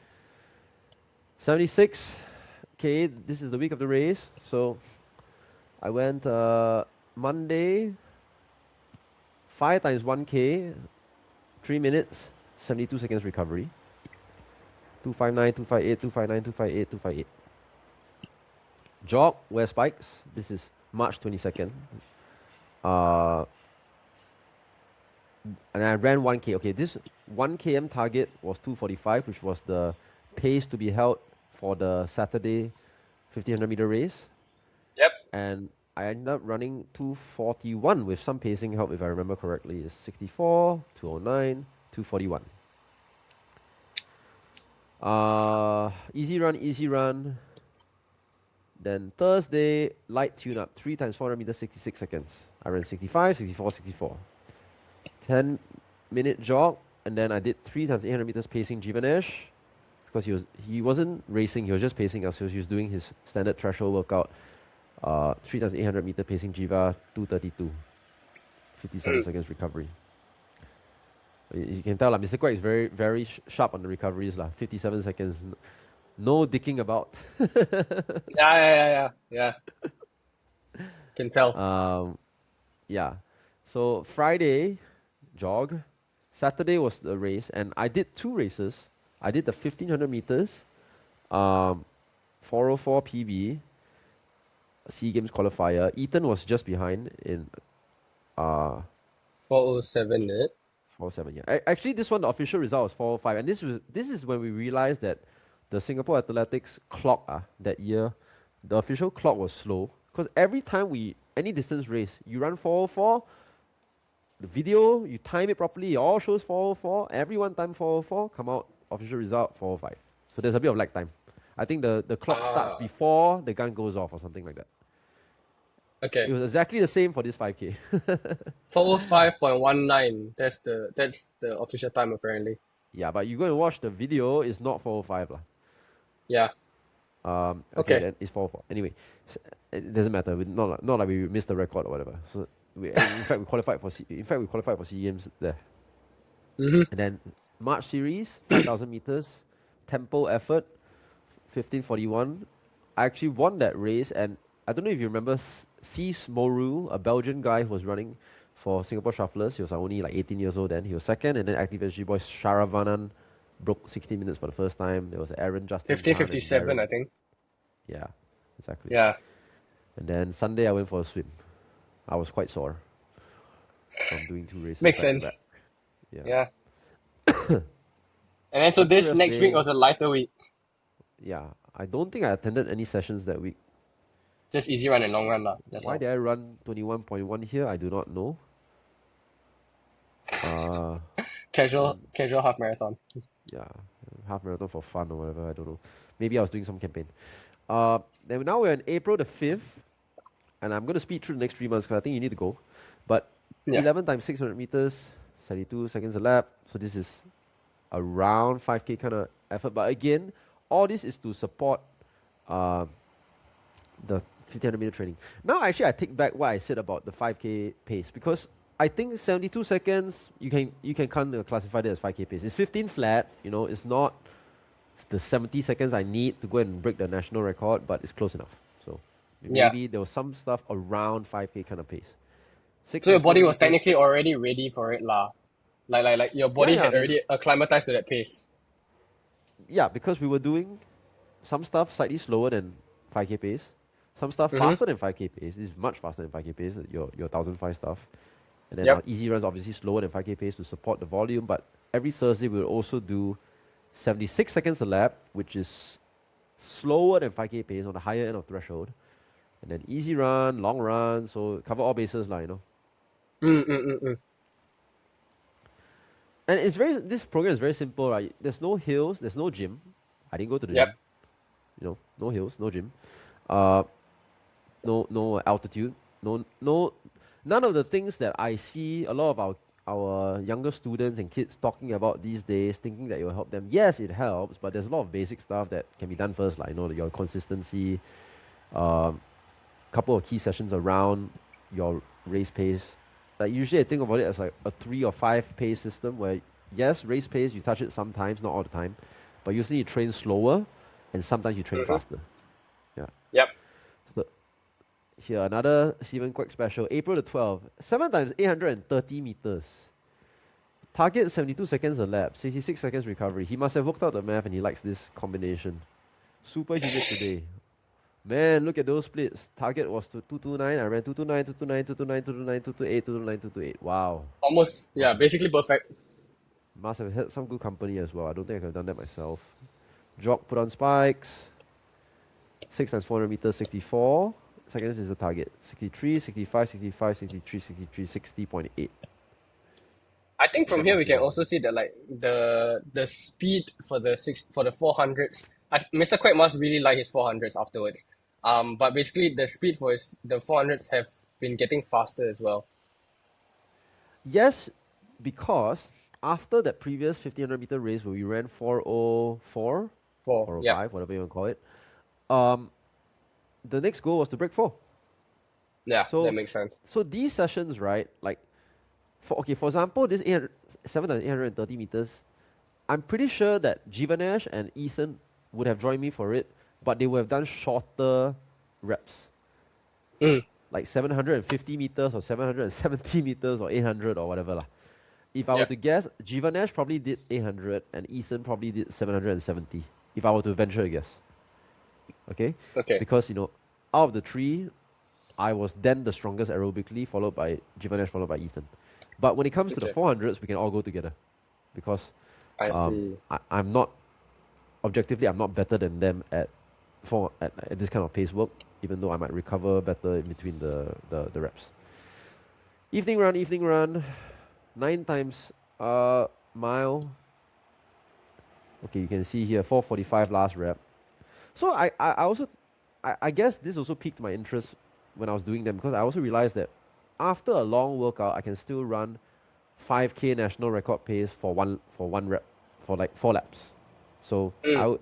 76K, this is the week of the race. So, I went Monday, 5 times 1K, 3 minutes, 72 seconds recovery. 259, 258, 259, 258, 258. Jog, wear spikes. This is March 22nd. And I ran 1K. Okay, this 1 km target was 2:45, which was the pace to be held for the Saturday 1500 meter race. Yep. And I ended up running 2:41 with some pacing help, if I remember correctly. It's 64, 209, 2:41. Easy run. Then Thursday, light tune up, 3 times 400 meters, 66 seconds. I ran 65, 64, 64. 10-minute jog, and then I did 3 times 800 meters pacing Jivanesh, because he wasn't racing, he was just pacing us, so he was doing his standard threshold workout. 3 times 800 meter pacing Jiva, 2:32. 57 seconds recovery. You can tell Mr. Quack is very, very sharp on the recoveries. 57 seconds. No dicking about. Yeah. Can tell. Yeah. So Friday, jog. Saturday was the race, and I did 2 races. I did the 1500 meters, 404 PB, SEA Games qualifier. Ethan was just behind in 407 it. 407. Yeah. Actually, this one, the official result was 405, and this is when we realized that the Singapore Athletics clock that year, the official clock was slow, because every time any distance race, you run 404, the video, you time it properly, it all shows 404, everyone time 404, come out, official result 405. So there's a bit of lag time. I think the clock starts before the gun goes off or something like that. Okay. It was exactly the same for this 5K. 405.19. That's the official time apparently. Yeah, but you go and watch the video, it's not 405 lah. Yeah. Okay, Okay. then it's 4-4. Anyway, it doesn't matter. Not like we missed the record or whatever. So in fact we qualified for SEA Games there. Mm-hmm. And then March series, 5,000 meters, tempo effort, 15:41. I actually won that race, and I don't know if you remember Thies Moru, a Belgian guy who was running for Singapore Shufflers. He was only like 18 years old then. He was second, and then Active SG boy Sharavanan broke 16 minutes for the first time. There was Aaron Justin. 15:57, I think. Yeah, exactly. Yeah. And then Sunday I went for a swim. I was quite sore from doing 2 races. Makes back to sense. back. Yeah. And then so this First next day- week was a lighter week. Yeah, I don't think I attended any sessions that week. Just easy run and long run lah. That's Why all. did I run 21.1 here? I do not know. Casual half marathon. Yeah, half marathon for fun or whatever. I don't know. Maybe I was doing some campaign. Then now we're in April the 5th, and I'm going to speed through the next 3 months because I think you need to go. But Yeah. 11 times 600 meters, 72 seconds a lap. So this is around 5K kind of effort. But again, all this is to support the 1500 meter training. Now, actually, I take back what I said about the 5K pace, because I think 72 seconds, you can kind of classify that as 5K pace. It's 15 flat, it's not the 70 seconds I need to go and break the national record, but it's close enough. So maybe there was some stuff around 5K kind of pace. So your body was technically already ready for it lah. Like your body Yeah, had already acclimatized to that pace. Yeah, because we were doing some stuff slightly slower than 5K pace, some stuff faster than 5K pace. This is much faster than 5K pace, your 1005 stuff. And then our easy runs obviously slower than 5K pace to support the volume, but every Thursday we'll also do 76 seconds a lap, which is slower than 5K pace on the higher end of threshold. And then easy run, long run, so cover all bases lah, And this program is very simple, right? There's no hills, there's no gym. I didn't go to the Yep. gym. No hills, no gym. No altitude, none of the things that I see a lot of our younger students and kids talking about these days, thinking that it will help them. Yes, it helps, but there's a lot of basic stuff that can be done first, like your consistency, couple of key sessions around your race pace. Like usually I think about it as like a 3 or 5 pace system where yes, race pace, you touch it sometimes, not all the time, but usually you train slower and sometimes you train faster. Yeah. Yep. So here, another Stephen Quirk special, April the 12th, 7 times 830 meters. Target 72 seconds a lap, 66 seconds recovery. He must have worked out the math and he likes this combination. Super humid today. Man, look at those splits. Target was to 229. I ran 229, 229, 229, 229, 228, 229, 228. Wow. Almost, yeah, basically perfect. Must have had some good company as well. I don't think I could have done that myself. Jog, put on spikes. 6 times 400 meters, 64. Seconds is the target. 63, 65, 65, 63, 63, 60.8. I think from here we can also see that like the speed for the 400s. Mr. Quack must really like his 400s afterwards. But basically the speed for the 400s have been getting faster as well. Yes, because after that previous 1500 meter race where we ran 404, 405, Yeah, whatever you want to call it, the next goal was to break 4. yeah, So that makes sense. So these sessions, right, like, for example, this 7,830 meters, I'm pretty sure that Jivanesh and Ethan would have joined me for it, but they would have done shorter reps. Like 750 meters or 770 meters or 800 or whatever lah. If I were to guess, Jivanesh probably did 800 and Ethan probably did 770. If I were to venture a guess. Okay? Because, you know, out of the three, I was then the strongest aerobically, followed by Jivanesh, followed by Ethan. But when it comes to the 400s, we can all go together. Because I see. I'm not, objectively, I'm not better than them at this kind of pace work, even though I might recover better in between the reps. Evening run, 9 times mile. Okay, you can see here, 4:45 last rep. So I guess this also piqued my interest when I was doing them, because I also realized that after a long workout, I can still run 5K national record pace for one rep, for like 4 laps. So I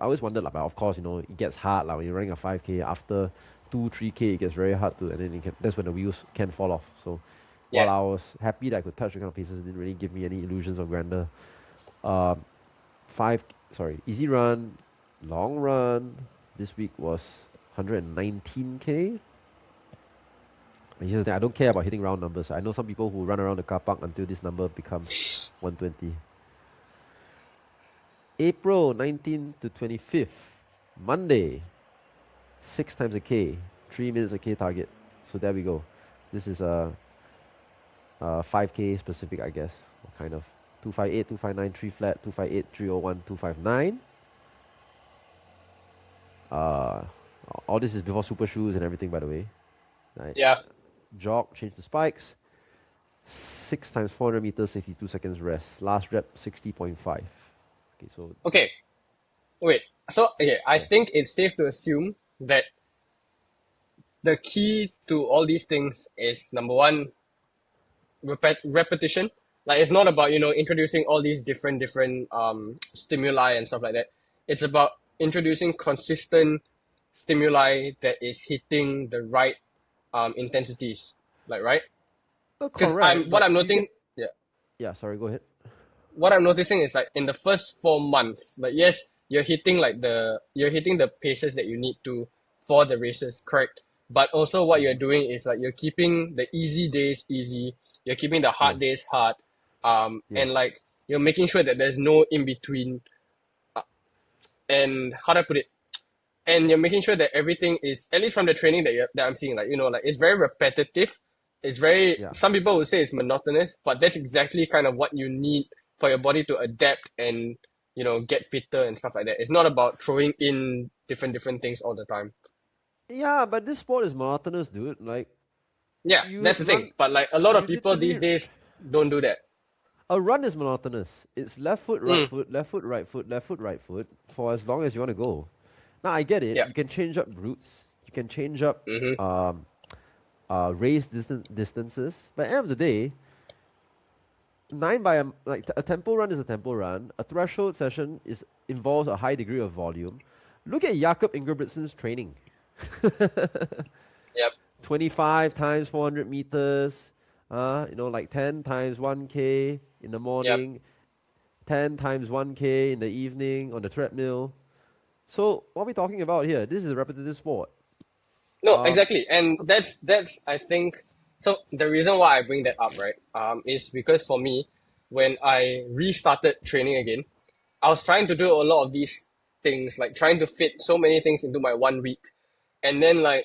always wondered, like, but of course, you know, it gets hard like when you're running a 5K. After 2-3K, it gets very hard to, and then that's when the wheels can fall off. So while I was happy that I could touch the kind of paces, it didn't really give me any illusions of grandeur. Easy run, long run. This week was 119K. And here's the thing, I don't care about hitting round numbers. I know some people who run around the car park until this number becomes 120. April 19th to 25th, Monday, 6 times a K, 3 minutes a K target. So there we go. This is a 5K specific, I guess, kind of. 258, 259, 3 flat, 258, 301, 259. All this is before super shoes and everything, by the way. Right? Yeah. Jog, change the spikes. 6 times 400 meters, 62 seconds rest. Last rep, 60.5. Okay, so. Okay. Wait. So, I think it's safe to assume that the key to all these things is, number one, repetition. Like, it's not about, introducing all these different stimuli and stuff like that. It's about introducing consistent stimuli that is hitting the right intensities. Like, right? Because what I'm noting, Yeah, sorry, go ahead. what I'm noticing is like in the first 4 months, like, yes, you're hitting the paces that you need to for the races, correct? But also what you're doing is like you're keeping the easy days easy, you're keeping the hard days hard, and like you're making sure that there's no in between, and how do I put it? And you're making sure that everything is, at least from the training that I'm seeing, like, like it's very repetitive. It's very, some people would say it's monotonous, but that's exactly kind of what you need for your body to adapt and, get fitter and stuff like that. It's not about throwing in different things all the time. Yeah, but this sport is monotonous, dude. Like, yeah, that's the thing. But like a lot of people these days don't do that. A run is monotonous. It's left foot, right foot, left foot, right foot, left foot, right foot for as long as you want to go. Now, I get it. Yeah. You can change up routes. You can change up race distances. But at the end of the day, a tempo run is a tempo run. A threshold session involves a high degree of volume. Look at Jakob Ingebrigtsen's training. Yep. 25 times 400 meters. Like 10 times 1K in the morning. 10 times 1K in the evening on the treadmill. So what are we talking about here? This is a repetitive sport. No, exactly. And that's I think, so the reason why I bring that up, right, is because for me, when I restarted training again, I was trying to do a lot of these things, like trying to fit so many things into my 1 week. And then like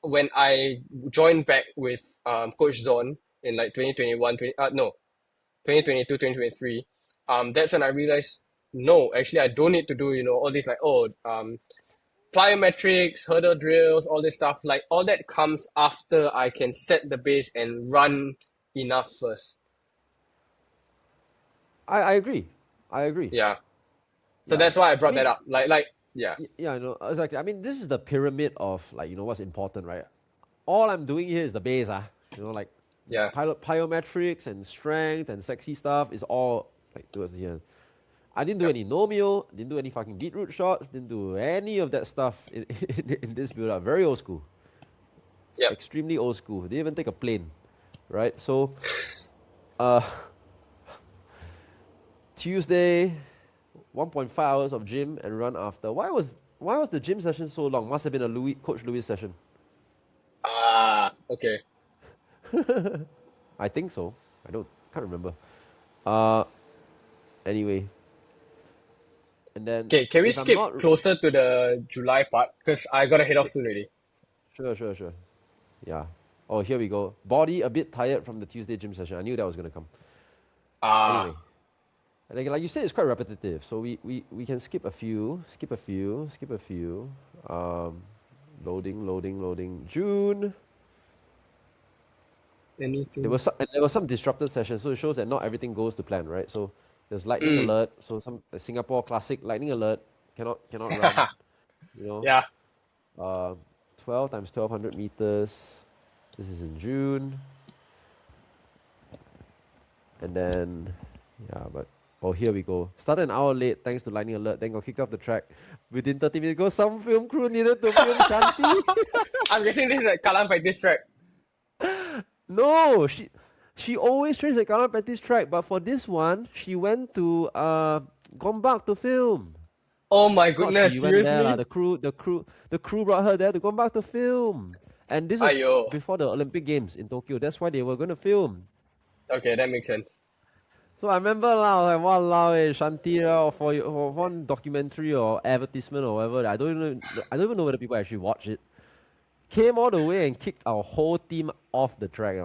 when I joined back with Coach Zon in like 2021, 2022, 2023, that's when I realized, no, actually I don't need to do, all these like, plyometrics, hurdle drills, all this stuff. Like all that comes after I can set the base and run enough first. I agree. I agree. Yeah. So Yeah. that's why I I brought that mean, up. Yeah. yeah, exactly. I mean, this is the pyramid of like, what's important, right? All I'm doing here is the base, like Yeah. plyometrics and strength and sexy stuff is all like towards the end. I didn't do any no meal, didn't do any fucking beetroot shots, didn't do any of that stuff in this build up. Very old school. Yep. Extremely old school. Didn't even take a plane, right? So, uh, Tuesday, 1.5 hours of gym and run after. Why was the gym session so long? Must have been a Coach Louis session. Okay. I think so. Can't remember. Anyway, and then Okay, can we if I'm skip not closer to the July part? Because I gotta head off soon already. sure. Yeah. Oh, here we go. Body a bit tired from the Tuesday gym session. I knew that was gonna come. Anyway, like you said, it's quite repetitive. So we can skip a few. Loading. June. Anything? There was some disrupted sessions, so it shows that not everything goes to plan, right? So there's lightning alert. So some Singapore classic lightning alert cannot run. Yeah. 12 times 1200 meters. This is in June. And then, here we go. Started an hour late thanks to lightning alert, then got kicked off the track. Within 30 minutes ago, some film crew needed to film Shanti. I'm guessing this is at Kallang Practice Track. No, she always trains at Kallang Practice Track, but for this one, she went to Gombak to film. Oh my Not goodness, she went there, seriously? the crew brought her there to Gombak to film. And this was Aiyo. before the Olympic Games in Tokyo. That's why they were going to film. Okay, that makes sense. So I remember like, walao, Shanti, for one documentary or advertisement or whatever. I don't even know whether people actually watch it. Came all the way and kicked our whole team off the track.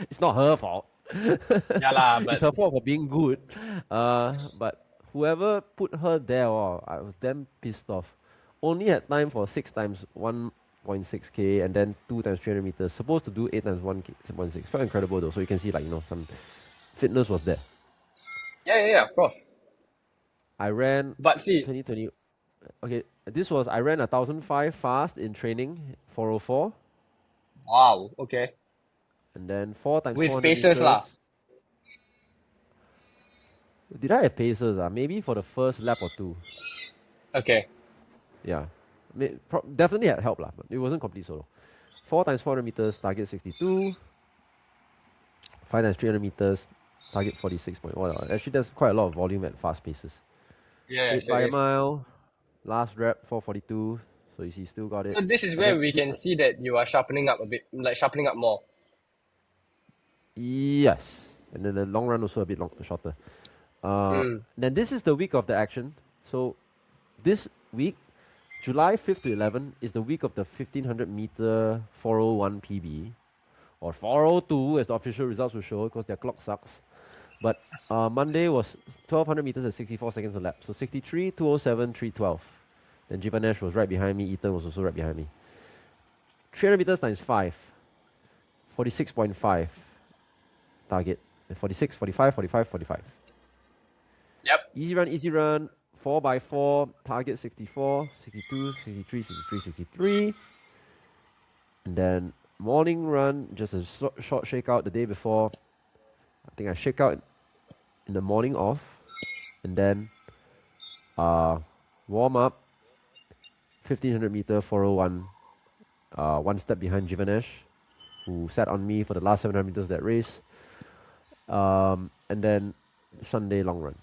It's not her fault. Yeah lah, It's but her fault for being good. But whoever put her there, I was damn pissed off. Only had time for 6 times 1.6k and then 2 times 300 meters. Supposed to do 8 times 1.6. Felt incredible though. So you can see some fitness was there. yeah, of course. I ran But see, 2020. Okay, I ran 1,005 fast in training, 404. wow, okay. And then 4 times With 400 paces meters. lah. Did I have paces? Maybe for the first lap or two. Okay. Yeah. Definitely had help, but it wasn't complete solo. 4 times 400 meters, target 62. 5 times 300 meters, target 46.1. Actually, there's quite a lot of volume at fast paces. Yeah, 8 by a mile, last rep 442. So you see, still got it. So this is And where then we can see that you are sharpening up a bit, like sharpening up more. Yes. And then the long run also a bit shorter. Then this is the week of the action. So this week, July 5th to 11th, is the week of the 1500 meter 401 PB. Or 402 as the official results will show because their clock sucks. But Monday was 1200 meters at 64 seconds a lap. So 63, 207, 312. Then Jivanesh was right behind me. Ethan was also right behind me. 300 meters times 5. 46.5 target. 46, 45, 45, 45. Yep. Easy run. 4 by 4 target 64, 62, 63, 63, 63. And then morning run, just a short shakeout the day before. I think I shake out in the morning off. And then warm up, 1500 meter 401. One step behind Jivanesh, who sat on me for the last 700 meters of that race. And then Sunday long run.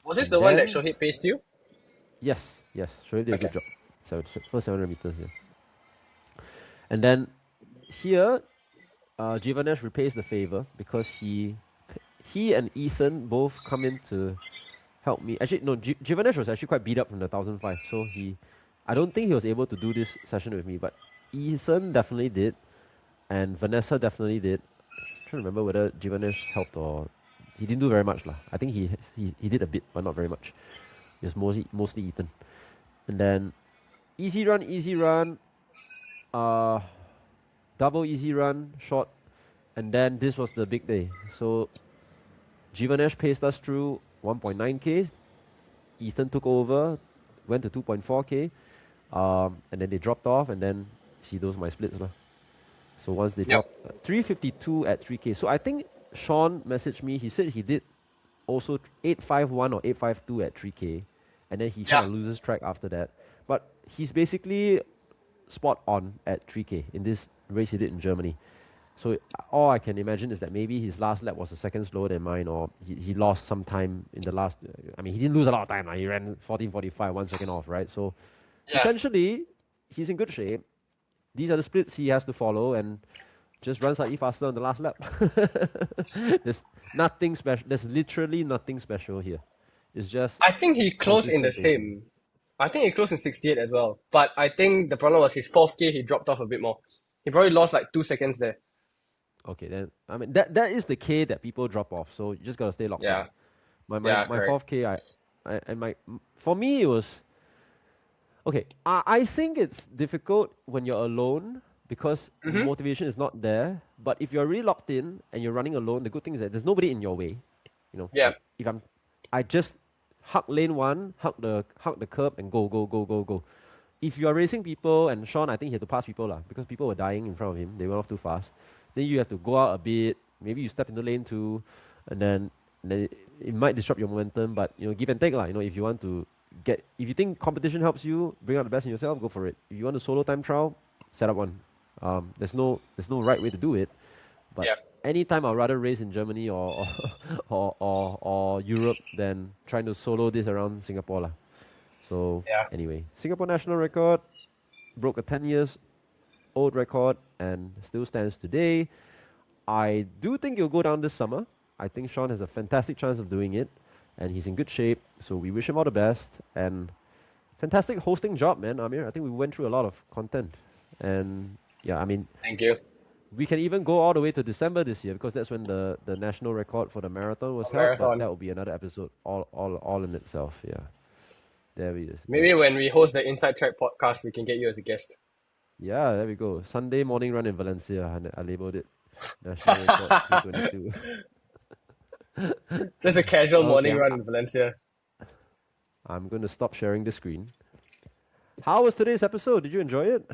Was this the one that Shohei paced you? Yes. Shoaib did a good job. So first 700 meters, yeah. And then here, Givanesh repays the favor because he and Ethan both come in to help me. Actually, no, Givanesh was actually quite beat up from the 1005, so I don't think he was able to do this session with me, but Ethan definitely did, and Vanessa definitely did. I'm trying to remember whether Givanesh helped or he didn't do very much lah. I think he did a bit, but not very much. It was mostly Ethan, and then easy run, double easy run, short, and then this was the big day. So Givanesh paced us through 1.9k. Ethan took over, went to 2.4k, and then they dropped off, and then see those my splits lah. So once they dropped 352 at 3k. So I think Sean messaged me. He said he did also 851 or 852 at 3k, and then he kind of loses track after that. But he's basically spot on at 3k in this race he did in Germany. So all I can imagine is that maybe his last lap was a second slower than mine, or he lost some time in the last. I mean, he didn't lose a lot of time. He ran 14:45, 1 second off, right? So essentially, he's in good shape. These are the splits he has to follow, and just run slightly faster on the last lap. There's nothing special. There's literally nothing special here. It's just. I think he closed in the same. I think he closed in 68 as well. But I think the problem was his 4th K, he dropped off a bit more. He probably lost like 2 seconds there. Okay, then I mean that is the K that people drop off. So you just gotta stay locked in. My 4th K, for me it was okay. I think it's difficult when you're alone because motivation is not there. But if you're really locked in and you're running alone, the good thing is that there's nobody in your way. You know. Yeah. Like I just hug lane 1, hug the curb and go. If you are racing people, and Sean, I think he had to pass people lah because people were dying in front of him. They went off too fast. Then you have to go out a bit. Maybe you step into lane 2, and then it might disrupt your momentum. But give and take lah. If you want to if you think competition helps you bring out the best in yourself, go for it. If you want a solo time trial, set up one. There's no right way to do it. But anytime I'd rather race in Germany or Europe than trying to solo this around Singapore lah. So anyway, Singapore national record broke a 10 years old record and still stands today. I do think he'll go down this summer. I think Sean has a fantastic chance of doing it, and he's in good shape. So we wish him all the best, and fantastic hosting job, man, Amir. I think we went through a lot of content, and I mean, thank you. We can even go all the way to December this year because that's when the national record for the marathon was held. But that will be another episode all in itself. Yeah. There we go. Maybe when we host the Inside Track podcast, we can get you as a guest. Yeah, there we go. Sunday morning run in Valencia. I labeled it National Record 322. Just a casual morning run in Valencia. I'm going to stop sharing the screen. How was today's episode? Did you enjoy it?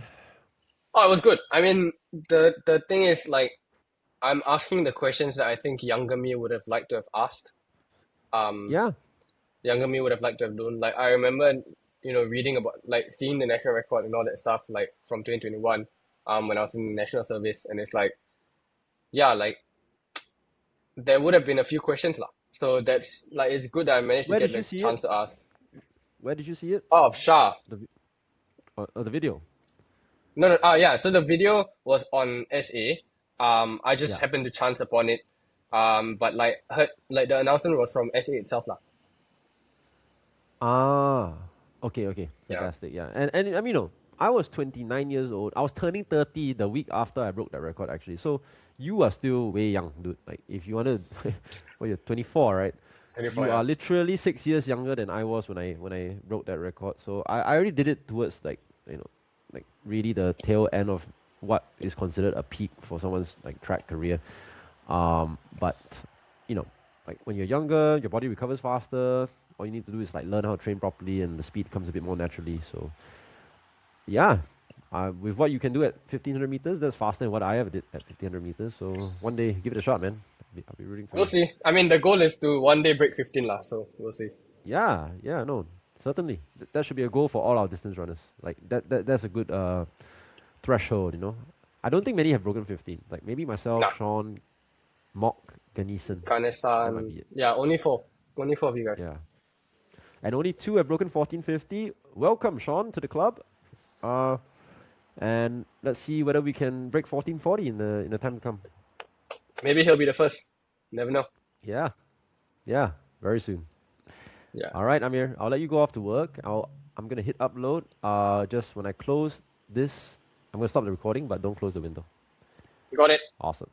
Oh, it was good. I mean, the thing is, like, I'm asking the questions that I think younger me would have liked to have asked. Younger me would have liked to have done. Like, I remember, reading about, like, seeing the national record and all that stuff, like, from 2021, when I was in the national service, and it's like, there would have been a few questions lah. So that's, like, it's good that I managed to get the chance to ask. Where did you see it? Oh, Shah. The video? No. So the video was on SA. I just happened to chance upon it. But heard the announcement was from SA itself lah. Okay. Fantastic. Yeah. And I mean, I was 29 years old. I was turning 30 the week after I broke that record actually. So you are still way young, dude. Like if you want to, well, you're 24, right? 24, you are literally 6 years younger than I was when I broke that record. So I already did it towards like really the tail end of what is considered a peak for someone's like track career. But like when you're younger, your body recovers faster. All you need to do is like learn how to train properly, and the speed comes a bit more naturally. So with what you can do at 1500 meters, that's faster than what I ever did at 1500 meters. So one day, give it a shot, man. I'll be rooting for you. We'll see. I mean, the goal is to one day break 15 lah. So we'll see. Yeah, no, certainly. That should be a goal for all our distance runners. Like that's a good threshold. I don't think many have broken 15. Like maybe myself, Sean, Mock, Ganesan. Ganesan. Yeah, only four. Only four of you guys. Yeah. And only 2 have broken 1450. Welcome, Sean, to the club. and let's see whether we can break 1440 in the time to come. Maybe he'll be the first. Never know. Yeah, yeah, very soon. Yeah. All right, Amir, I'll let you go off to work. I'm gonna hit upload. Just when I close this, I'm gonna stop the recording, but don't close the window. Got it. Awesome.